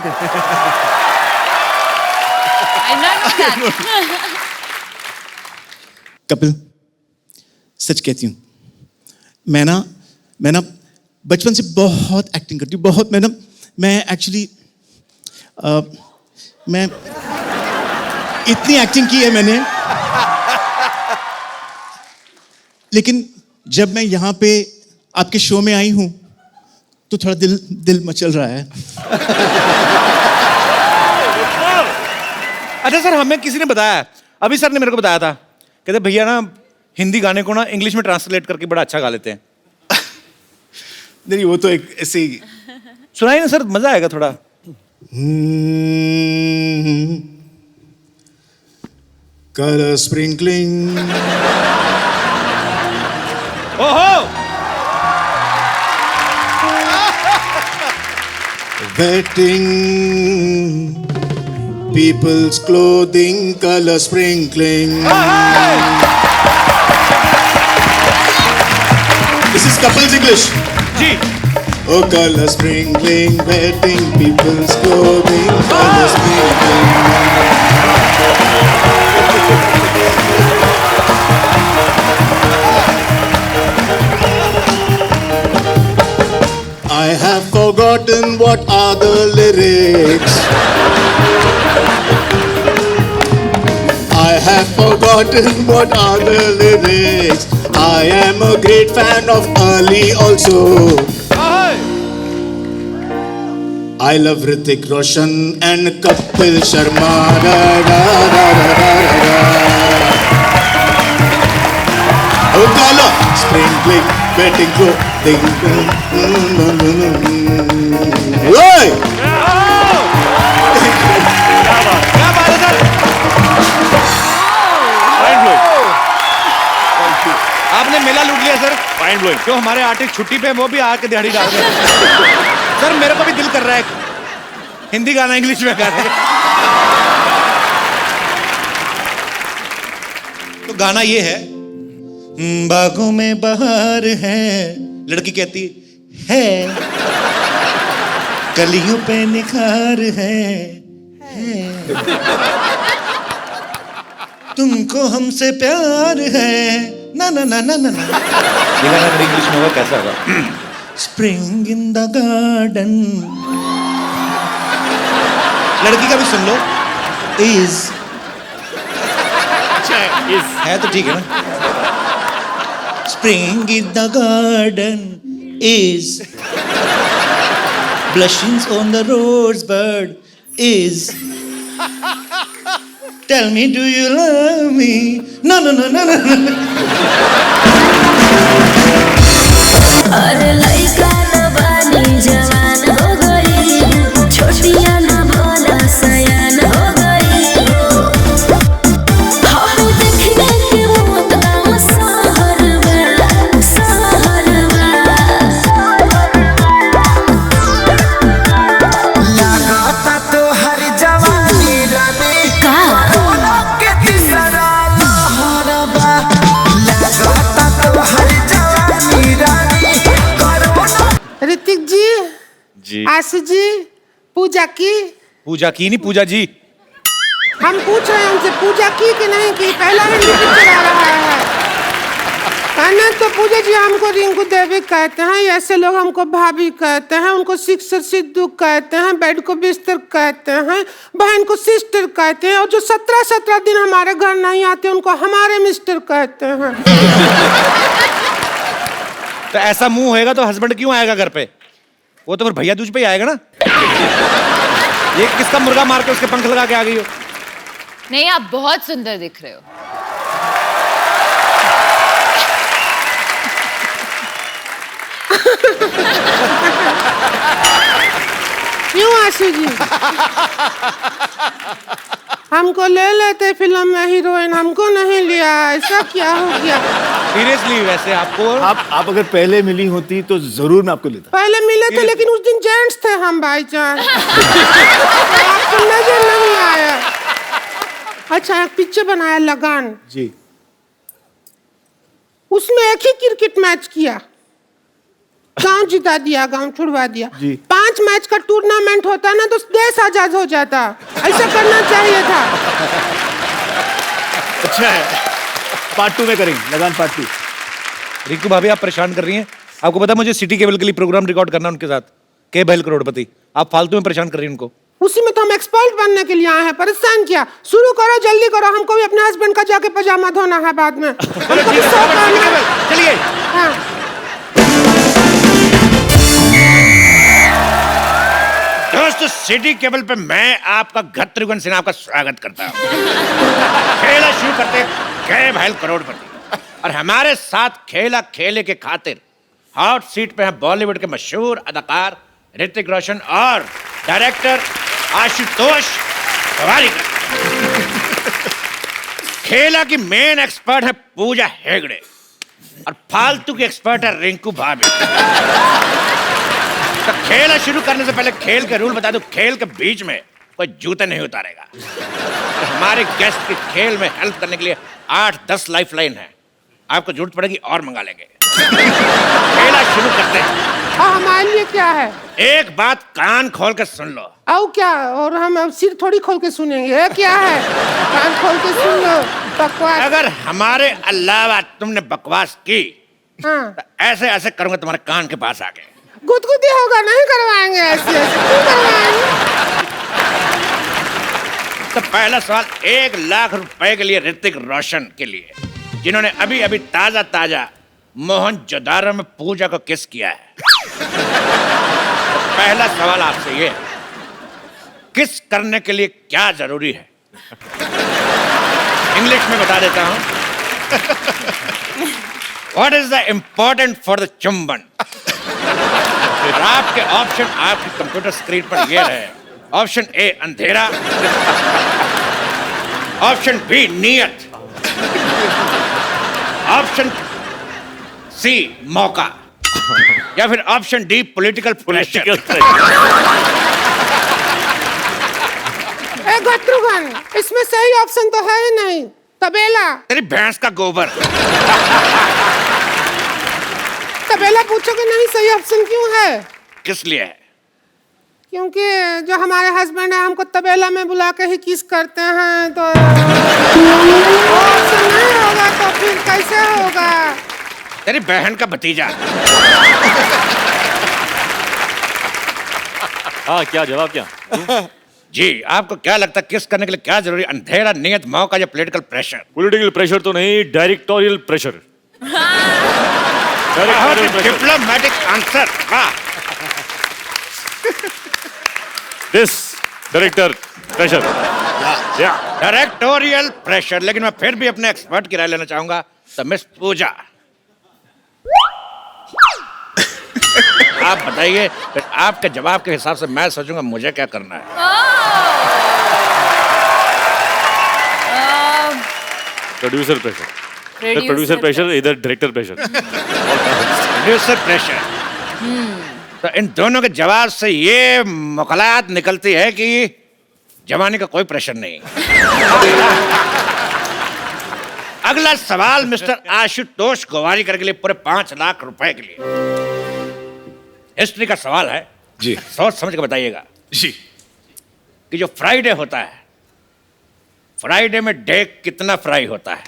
कपिल, सच कहती हूँ, मैं ना बचपन से बहुत एक्टिंग करती हूँ, बहुत. मैं एक्चुअली मैं इतनी एक्टिंग की है मैंने, लेकिन जब मैं यहाँ पे आपके शो में आई हूँ तो थोड़ा दिल मचल रहा है. अच्छा सर, हमें किसी ने बताया, अभी सर ने मेरे को बताया था, कहते भैया ना हिंदी गाने को ना इंग्लिश में ट्रांसलेट करके बड़ा अच्छा गा लेते हैं. नहीं, वो तो एक ऐसे ही. सुनाइए ना सर, मजा आएगा थोड़ा. Color sprinkling. ओहो! Wetting people's clothing, color sprinkling. This is Kapil's English. Ji. Oh, color sprinkling, wetting people's clothing, color sprinkling. I have forgotten what are the lyrics. I have forgotten what are the lyrics. I am a great fan of Ali also. I love Hrithik Roshan and Kapil Sharma. Da, da, da, da, da, da. Oh, color sprinkling, wetting clothing. Oi! आपने मेला लूट लिया sir. Mind blowing. जो हमारे artist छुट्टी पे वो भी आके दिहाड़ी डाल रहे हैं. सर मेरे को भी दिल कर रहा है हिंदी गाना इंग्लिश में गाने. तो गाना ये है, बागों में बहार है, लड़की कहती है, कलियों पे निखार है, तुमको हमसे प्यार है, ना ना ना ना ना. ये गाना इंग्लिश में होगा कैसा होगा? Spring in the garden. लड़की का भी सुन लो. इज है तो ठीक है ना. Spring in the garden is blushings on the rosebud is. Tell me, do you love me? No, no, no, no, no. अरे लइका न बानी जवान हो गई, छोटिया न भोला सयान हो गई. हम देखने के मौत गाँव सहर में, सहर में. लगाता तो हर जवानी रानी कोरोना के तीसरा लहर बा. लगाता तो हर जवानी रानी कोरोना. ऋतिक जी, आशु जी, पूजा की. पूजा की नहीं, पूजा जी. हम पूछ रहे हैं उनसे पूजा की कि नहीं की. पहला हिंदी पिक्चर आ रहा है. कहना तो पूजा जी हमको रिंकू देवी कहते हैं, ऐसे लोग हमको भाभी कहते हैं, उनको सिक्सर सिद्धू कहते हैं, बेड को बिस्तर कहते हैं, बहन को सिस्टर कहते हैं, और जो 17 दिन हमारे घर नहीं आते उनको हमारे मिस्टर कहते हैं. तो ऐसा मुंह होएगा तो हस्बैंड क्यों आएगा घर पे? वो तो फिर भैया दूज पे ही आएगा ना. ये किसका मुर्गा मार के उसके पंख लगा के आ गई हो? नहीं, आप बहुत सुंदर दिख रहे हो. क्यों आशु जी? हमको ले लेते फिल्म में हीरोइन, हमको नहीं लिया, ऐसा क्या हो गया? सीरियसली वैसे आपको आप अगर पहले मिली होती तो जरूर मैं आपको लेता। पहले मिले थे लेकिन उस दिन जेंट्स थे हम भाईजान। आपको नजर नहीं आया। अच्छा एक पिक्चर बनाया लगान। जी। उसमें एक ही क्रिकेट मैच किया, गांव जिता दिया, गांव छुड़वा दिया। जी। 5 मैच का टूर्नामेंट होता ना तो देश आजाद हो जाता। ऐसा करना चाहिए था। अच्छा है, पार्ट 2 में करेंगे, लगान पार्ट 2। रिंकू भाभी आप परेशान कर रही हैं। आपको पता है मुझे सिटी केबल के लिए प्रोग्राम रिकॉर्ड करना उनके साथ, के बहल करोड़पति। आप फालतू में परेशान कर रही हैं उनको। उसी में तो हम एक्सपर्ट बनने के लिए आए हैं, परेशान किया। शुरू करो, जल्दी करो, हमको भी अपने हस्बैंड का जाके पजामा धोना है बाद में। चलिए। हाँ। दोस्तों सिटी केबल पे मैं आपका गत्रिगुन सिन्हा आपका स्वागत करता हूँ। खेला शुरू करते गए भैल करोड़पति और हमारे साथ खेला खेले के खातिर हॉट सीट पे हैं बॉलीवुड के मशहूर अदाकार ऋतिक रोशन और डायरेक्टर आशुतोष गोवारिकर। खेला की मेन एक्सपर्ट है पूजा हेगड़े और फालतू की एक्सपर्ट है रिंकू भाभी। तो खेल शुरू करने से पहले खेल के रूल बता दूं, खेल के बीच में कोई जूते नहीं उतारेगा। और हमारे गेस्ट की खेल में हेल्प करने के लिए 8-10 लाइफलाइन है, आपको जरूरत पड़ेगी और मंगा लेंगे। खेला शुरू करते हैं। हाँ हमारे लिए क्या है? एक बात कान खोल के सुन लो। आओ क्या? और हम सिर थोड़ी खोल के सुनेंगे। क्या है? कान खोल के सुन लो। बकवास। अगर हमारे अलावा तुमने बकवास की हाँ। तो ऐसे ऐसे करूंगा तुम्हारे कान के पास आके। गुदगुदी होगा, नहीं करवाएंगे ऐसे क्यों करवाएंगे? तो पहला सवाल 1 लाख रुपए के लिए ऋतिक रोशन के लिए, जिन्होंने अभी अभी ताजा ताजा मोहनजोदारो में पूजा को किस किया है। तो पहला सवाल आपसे ये है, किस करने के लिए क्या जरूरी है? इंग्लिश में बता देता हूं। What is the important for the चुंबन? आपके ऑप्शन आपकी कंप्यूटर स्क्रीन पर ये रहे। ऑप्शन ए अंधेरा, ऑप्शन बी नियत, ऑप्शन सी मौका, या फिर ऑप्शन डी पॉलिटिकल प्रेशर। गत्रुगन, इसमें सही ऑप्शन तो है ही नहीं। तबेला। तेरी भैंस का गोबर। तबेला पूछोगे नहीं, सही ऑप्शन क्यों है? किस लिए है? क्योंकि जो हमारे हस्बैंड है हमको तबेला में बुला के ही किस करते हैं, तो ऑप्शन नहीं होगा तो फिर कैसे होगा? तेरी बहन का भतीजा। हाँ क्या जवाब क्या? जी आपको क्या लगता है किस करने के लिए क्या जरूरी? अंधेरा, नियत, मौका या पॉलिटिकल प्रेशर? पॉलिटिकल प्रेशर तो नहीं, directorial pressure. Diplomatic answer. This director pressure. Directorial pressure. लेकिन मैं फिर भी अपने एक्सपर्ट की राय लेना चाहूंगा। तो मिस पूजा आप बताइए, फिर आपके जवाब के हिसाब से मैं सोचूंगा मुझे क्या करना है। Producer pressure. प्रोड्यूसर प्रेशर, इधर डायरेक्टर प्रेशर। Producer pressure. तो इन दोनों के जवाब से ये मुखलात निकलती है कि जवानी का कोई प्रेशर नहीं। अगला सवाल मिस्टर आशुतोष गोवारिकर के लिए पूरे 5 लाख रुपए के लिए। हिस्ट्री का सवाल है जी, सोच समझ के बताइएगा जी। कि जो फ्राइडे होता है, फ्राइडे में डे कितना फ्राई होता है?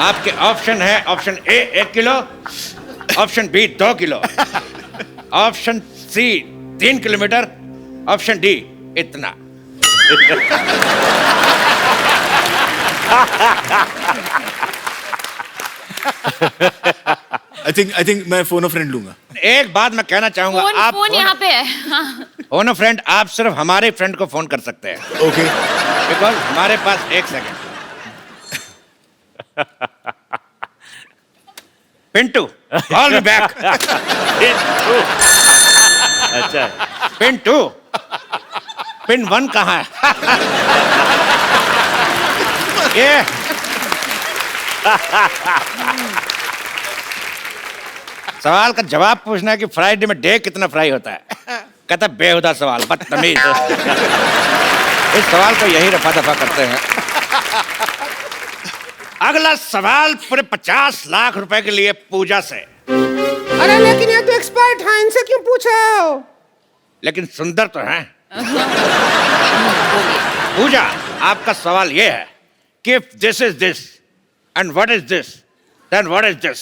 आपके ऑप्शन है, option A 1 kilo, option B 2 kilo, option C 3 kilometre, option D इतना। आई थिंक मैं फोन ऑफ फ्रेंड लूंगा। एक बात मैं कहना चाहूंगा, आप फोन यहाँ पे है। फोन फ्रेंड आप सिर्फ हमारे फ्रेंड को फोन कर सकते हैं। ओके। बिकॉज हमारे पास 1 second. Pintu call me back. अच्छा पिंटू, पिन 1 कहाँ है? सवाल का जवाब पूछना है कि फ्राइडे में डे कितना फ्राई होता है। कहता बेहुदा सवाल, बदतमीज। इस सवाल को यही रफा दफा करते हैं। अगला सवाल पूरे 50 लाख रुपए के लिए पूजा से। अरे लेकिन ये तो एक्सपर्ट है, इनसे क्यों पूछ रहे हो? लेकिन सुंदर तो हैं। पूजा, आपका सवाल ये है कि if this is this and what is this, then what is this?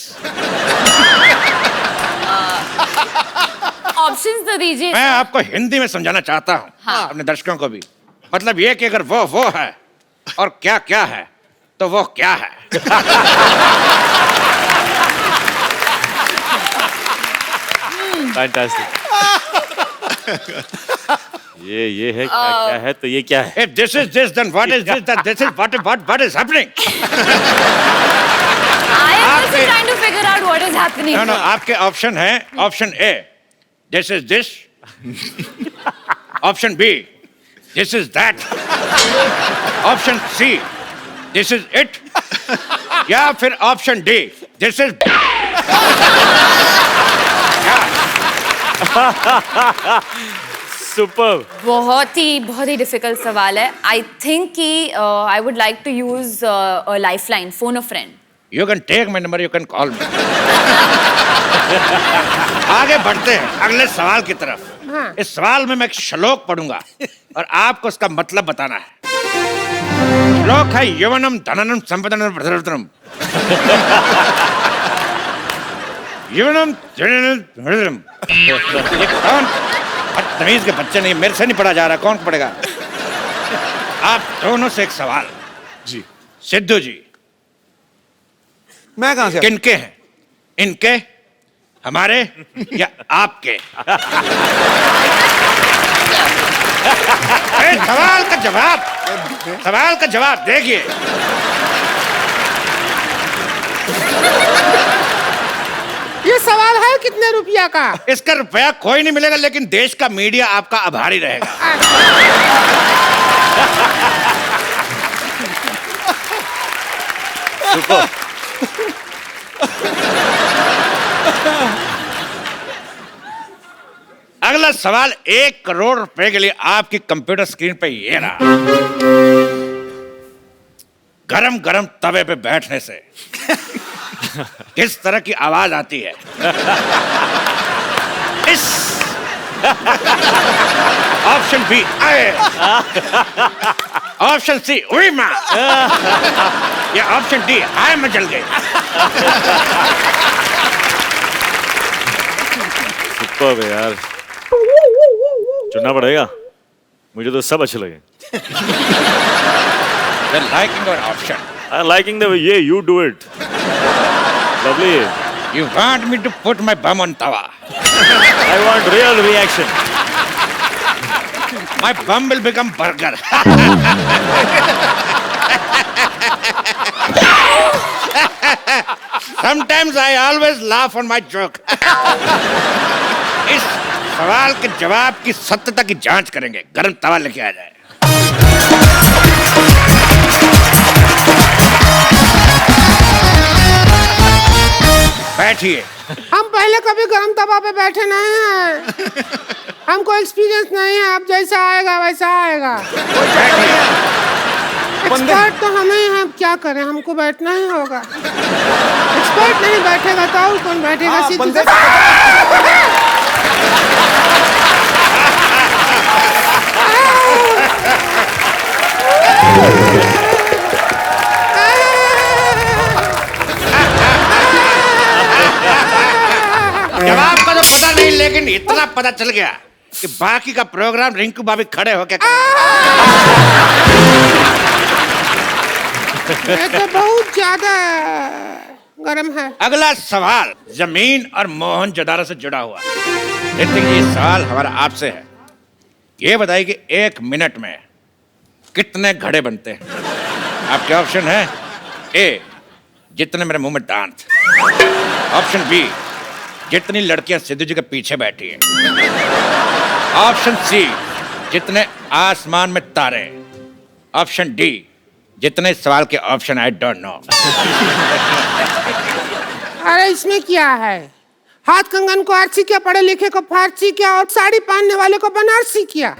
Options तो दीजिए। मैं आपको हिंदी में समझाना चाहता हूँ, हाँ। अपने दर्शकों को भी। मतलब ये कि अगर वो है और क्या क्या है तो वो क्या है। फैंटास्टिक। ये है क्या है तो ये क्या है? If this is this, then what is this? Then this is what is happening? I am also trying to figure out what is happening. No, आपके ऑप्शन है, option A, this is this. Option B, this is that. Option C, this is it. या फिर option D, this is super. बहुत ही difficult सवाल है। I think कि I would like to use lifeline, phone a friend. You can take my number, you can call me. आगे बढ़ते हैं अगले सवाल की तरफ। हाँ। इस सवाल में मैं एक श्लोक पढ़ूंगा और आपको उसका मतलब बताना है। श्लोक है यवनम धननम संपदनम प्रधनम। यवनम धननम प्रधनम। ये कौन बदतमीज के बच्चे? नहीं, मेरे से नहीं पढ़ा जा रहा, कौन पढ़ेगा? आप दोनों से एक सवाल जी। सिद्धू जी, मैं कहां से? किनके हैं? इनके, हमारे या आपके? सवाल का जवाब देखिए। ये सवाल है कितने रुपया का? इसका रुपया कोई नहीं मिलेगा, लेकिन देश का मीडिया आपका आभारी रहेगा। अगला सवाल 1 करोड़ रुपए के लिए आपकी कंप्यूटर स्क्रीन पे ये रहा। गरम गरम तवे पे बैठने से किस तरह की आवाज आती है? इस ऑप्शन बी आए, ऑप्शन सी उई मां, या ऑप्शन डी हाय मैं जल गई। सुपर है यार, चुनना पड़ेगा। मुझे तो सब अच्छे लगे। They're liking our option. I'm liking the way you do it. Lovely. You want me to put my bum on tawa? I want real reaction. My bum will become burger. Sometimes I always laugh on my joke. इस सवाल के जवाब की सत्यता की जांच करेंगे। गरम तवा लेके आ जाए। बैठिए। हम पहले कभी गरम तवा पे बैठे नहीं हैं। हमको एक्सपीरियंस नहीं है, अब जैसा आएगा वैसा आएगा। एक्सपर्ट तो हम ही हैं, क्या करें, हमको बैठना ही होगा। एक्सपर्ट नहीं बैठेगा तो और कौन बैठेगा? जवाब का तो पता नहीं, लेकिन इतना पता चल गया कि बाकी का प्रोग्राम रिंकू भाभी खड़े होके ये तो बहुत ज्यादा गरम है। अगला सवाल जमीन और मोहनजोदारो से जुड़ा हुआ। ऋतिक जी, सवाल हमारा आपसे है। ये बताइए कि 1 मिनट में कितने घड़े बनते हैं? आपके ऑप्शन है ए, जितने मेरे मुंह में दांत। ऑप्शन बी, जितनी लड़कियां सिद्धू जी के पीछे बैठी हैं। ऑप्शन सी, जितने आसमान में तारे। ऑप्शन डी, जितने सवाल के ऑप्शन आई डोंट नो। अरे इसमें क्या है? हाथ कंगन को आरसी किया, पढ़े लिखे को फारसी किया और साड़ी पहनने वाले को बनारसी किया।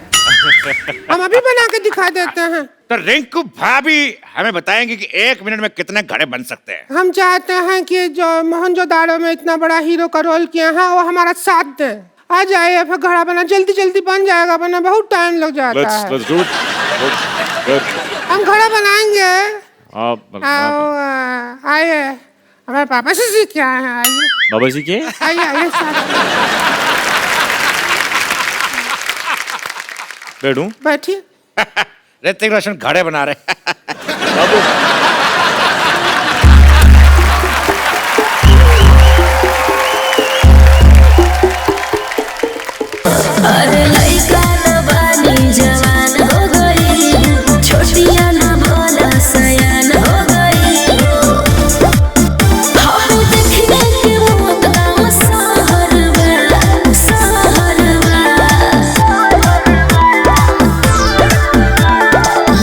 हम अभी बना के दिखा देते हैं। तो रिंकू भाभी हमें बताएंगे कि 1 मिनट में कितने घड़े बन सकते हैं। हम चाहते हैं कि जो मोहनजोदाड़ो में इतना बड़ा हीरो का रोल किया है वो हमारा साथ दे। आ जाइए, फिर घड़ा बना जल्दी जल्दी बन जाएगा, बना बहुत टाइम लग जाता है। Let's do it. Good. हम घड़ा बनाएंगे। आप आइए, हमारे पापा से सीख के आए हैं। आइए बाबा जी के आइए बैठूं? बैठिए। ऋतिक रोशन घड़े बना रहे। अरे लइका न बानी जवान हो गई, छोटिया न भोला सयान हो गई। हम देखने के मौत गाँव सहरवा।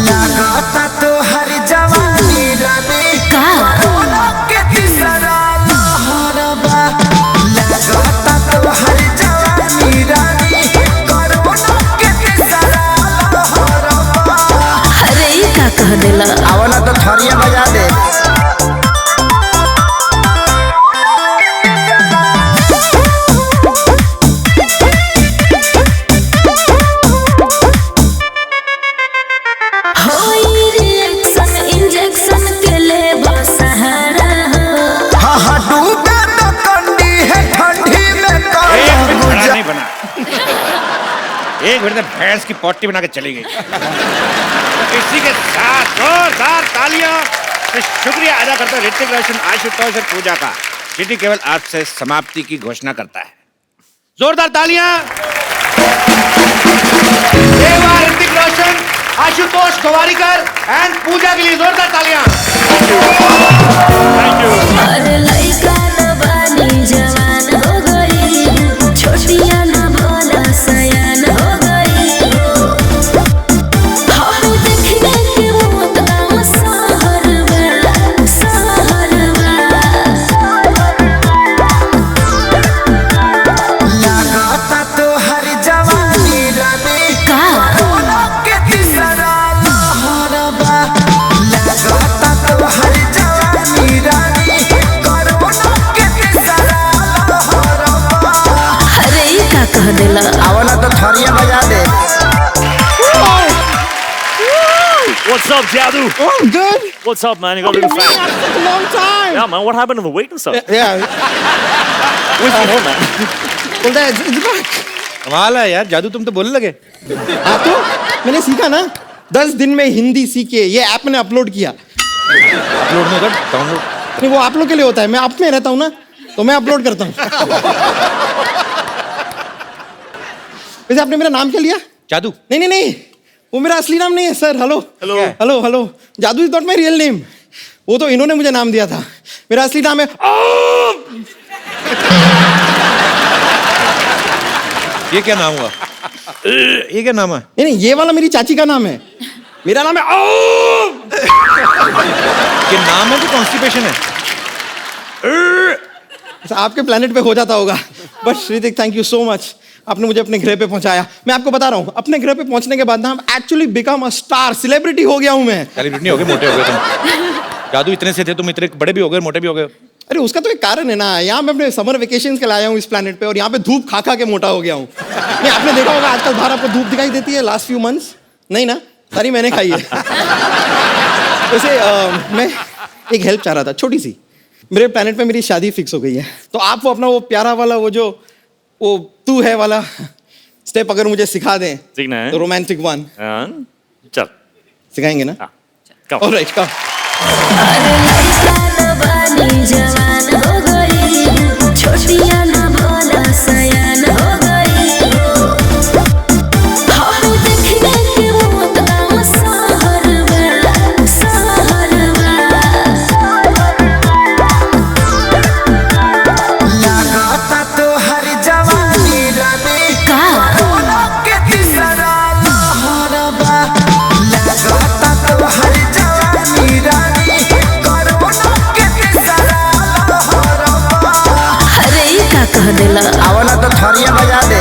लागता तो हर जवानी रानी कोरोना के तीसरा लहरबा। लागता तो हर जवानी रानी कोरोना के तीसरा लहरबा। अरे ये का कह देला? आवला तो थरिया बजा दे। होई रिएक्शन इंजेक्शन के ले सहारा हो। हाँ हाँ डूबे तो कंडी है ठंडी में घड़ा गुजा। नहीं बना। 1 मिनट में भैंस की पोटी बना के चली गई। इसी के साथ जोरदार तालियां से शुक्रिया अदा करता हूं ऋतिक रोशन, आशुतोष और पूजा का। सिटी केवल आपसे समाप्ति की घोषणा करता है। जोरदार तालियां ऋतिक रोशन, आशुतोष गोवारीकर एंड पूजा के लिए। जोरदार तालियां। अरे लइका न बानी जवान हो गई, छोटिया न भोला सयान हो गई। हम देखने के मौत गाँव सहरवा। लागता तो हर जवानी रानी कोरोना के तीसरा लहरबा। लागता तो हर जवानी रानी कोरोना के तीसरा लहरबा। अरे ये का कह देला? आवला तो थरिया बजा दे। What's up, Jadu? Oh, I'm good. What's up, man? You got a little Man, fat. it's such a long time. Yeah, man. What happened to the weight and stuff? Yeah. Where's the home, man? Well, it's back. कमाल है यार, जादू तुम तो बोलने लगे। हाँ तो मैंने सीखा ना, 10 दिन में हिंदी सीखे। ये ऐप मैंने अपलोड किया। अपलोड नहीं कर, डाउनलोड। नहीं, वो आप लोग के लिए होता है। मैं आप में रहता हूँ ना, तो मैं अपलोड करता हूँ। वैसे आपने मेरा नाम क्या लिया? जादू। नहीं नहीं नहीं, वो मेरा असली नाम नहीं है sir. Hello hello hello hello, Jadoo is not my real name. वो तो इन्होंने मुझे नाम दिया था। मेरा असली नाम है ये क्या नाम हुआ? ये क्या नाम है? नहीं नहीं, ये वाला मेरी चाची का नाम है। मेरा नाम है ये नाम है कि कॉन्स्टिपेशन है? आपके प्लेनेट पे हो जाता होगा। बट श्रीतिक, थैंक यू सो मच, आपने मुझे अपने ग्रह पे पहुंचाया। मैं आपको बता रहा हूँ, अपने ग्रह पे पहुंचने के बाद ना, हम actually become a star, celebrity हो गया हूँ मैं। सेलिब्रिटी नहीं हो गए, मोटे हो गए तुम। जादू इतने से थे, तुम इतने बड़े भी हो गए, मोटे भी हो गए। अरे उसका तो एक कारण है ना, यहाँ मैं अपने समर वेकेशन के लाया हूँ इस प्लेनेट पे, और यहाँ पे धूप खा खा के मोटा हो गया हूँ। नहीं, आपने देखा होगा आजकल बाहर आपको धूप दिखाई देती है लास्ट फ्यू मंथ्स? नहीं ना, सारी मैंने खाई है। वैसे मैं एक हेल्प चाह रहा था, छोटी सी। मेरे प्लेनेट पे मेरी शादी फिक्स हो गई है, तो आप वो अपना वो प्यारा वाला वो तू है वाला स्टेप अगर मुझे सिखा दें, सीखना है? तो रोमांटिक वन। चल सिखाएंगे ना? ऑलराइट, कम। अरे लइका न बानी जवान हो गई, छोटिया न भोला सयान हो गई। हम देखने के मौत गाँव सहरवा। लागता तो हर जवानी रानी कोरोना के तीसरा लहरबा। लागता तो हर जवानी कह देला आओ ना तो थरिया बजा दे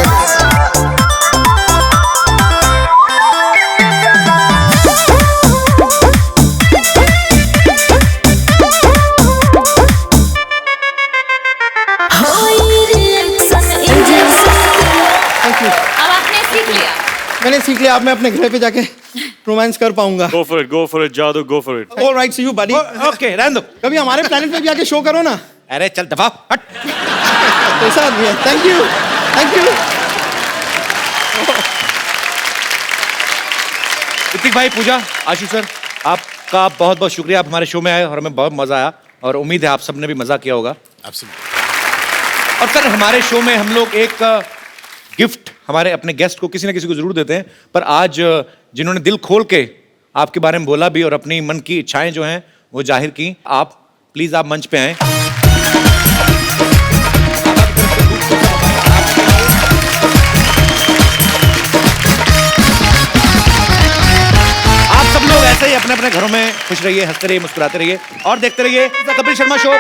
अब आपने सीख लिया। मैंने सीख लिया, अब मैं अपने घर पे जाके रोमांस कर पाऊंगा। Go for it, जादू, go for it. All right, see you, buddy. Okay रहने दो। कभी हमारे प्लेनेट पे भी आके शो करो ना। अरे चल दफा हट। कैसा आदमी है? Thank you, thank you. Hrithik भाई, पूजा, आशीष सर, आपका बहुत बहुत शुक्रिया। आप हमारे शो में आए और हमें बहुत मजा आया और उम्मीद है आप सबने भी मजा किया होगा। और सर हमारे शो में हम लोग एक गिफ्ट हमारे अपने गेस्ट को किसी न किसी को जरूर देते हैं, पर आज जिन्होंने दिल खोल के आपके बारे में बोला भी और अपनी मन की इच्छाएं जो हैं वो जाहिर की, आप प्लीज आप मंच पे आए। आप सब लोग ऐसे ही अपने अपने घरों में खुश रहिए, हंसते रहिए, मुस्कुराते रहिए और देखते रहिए कपिल शर्मा शो।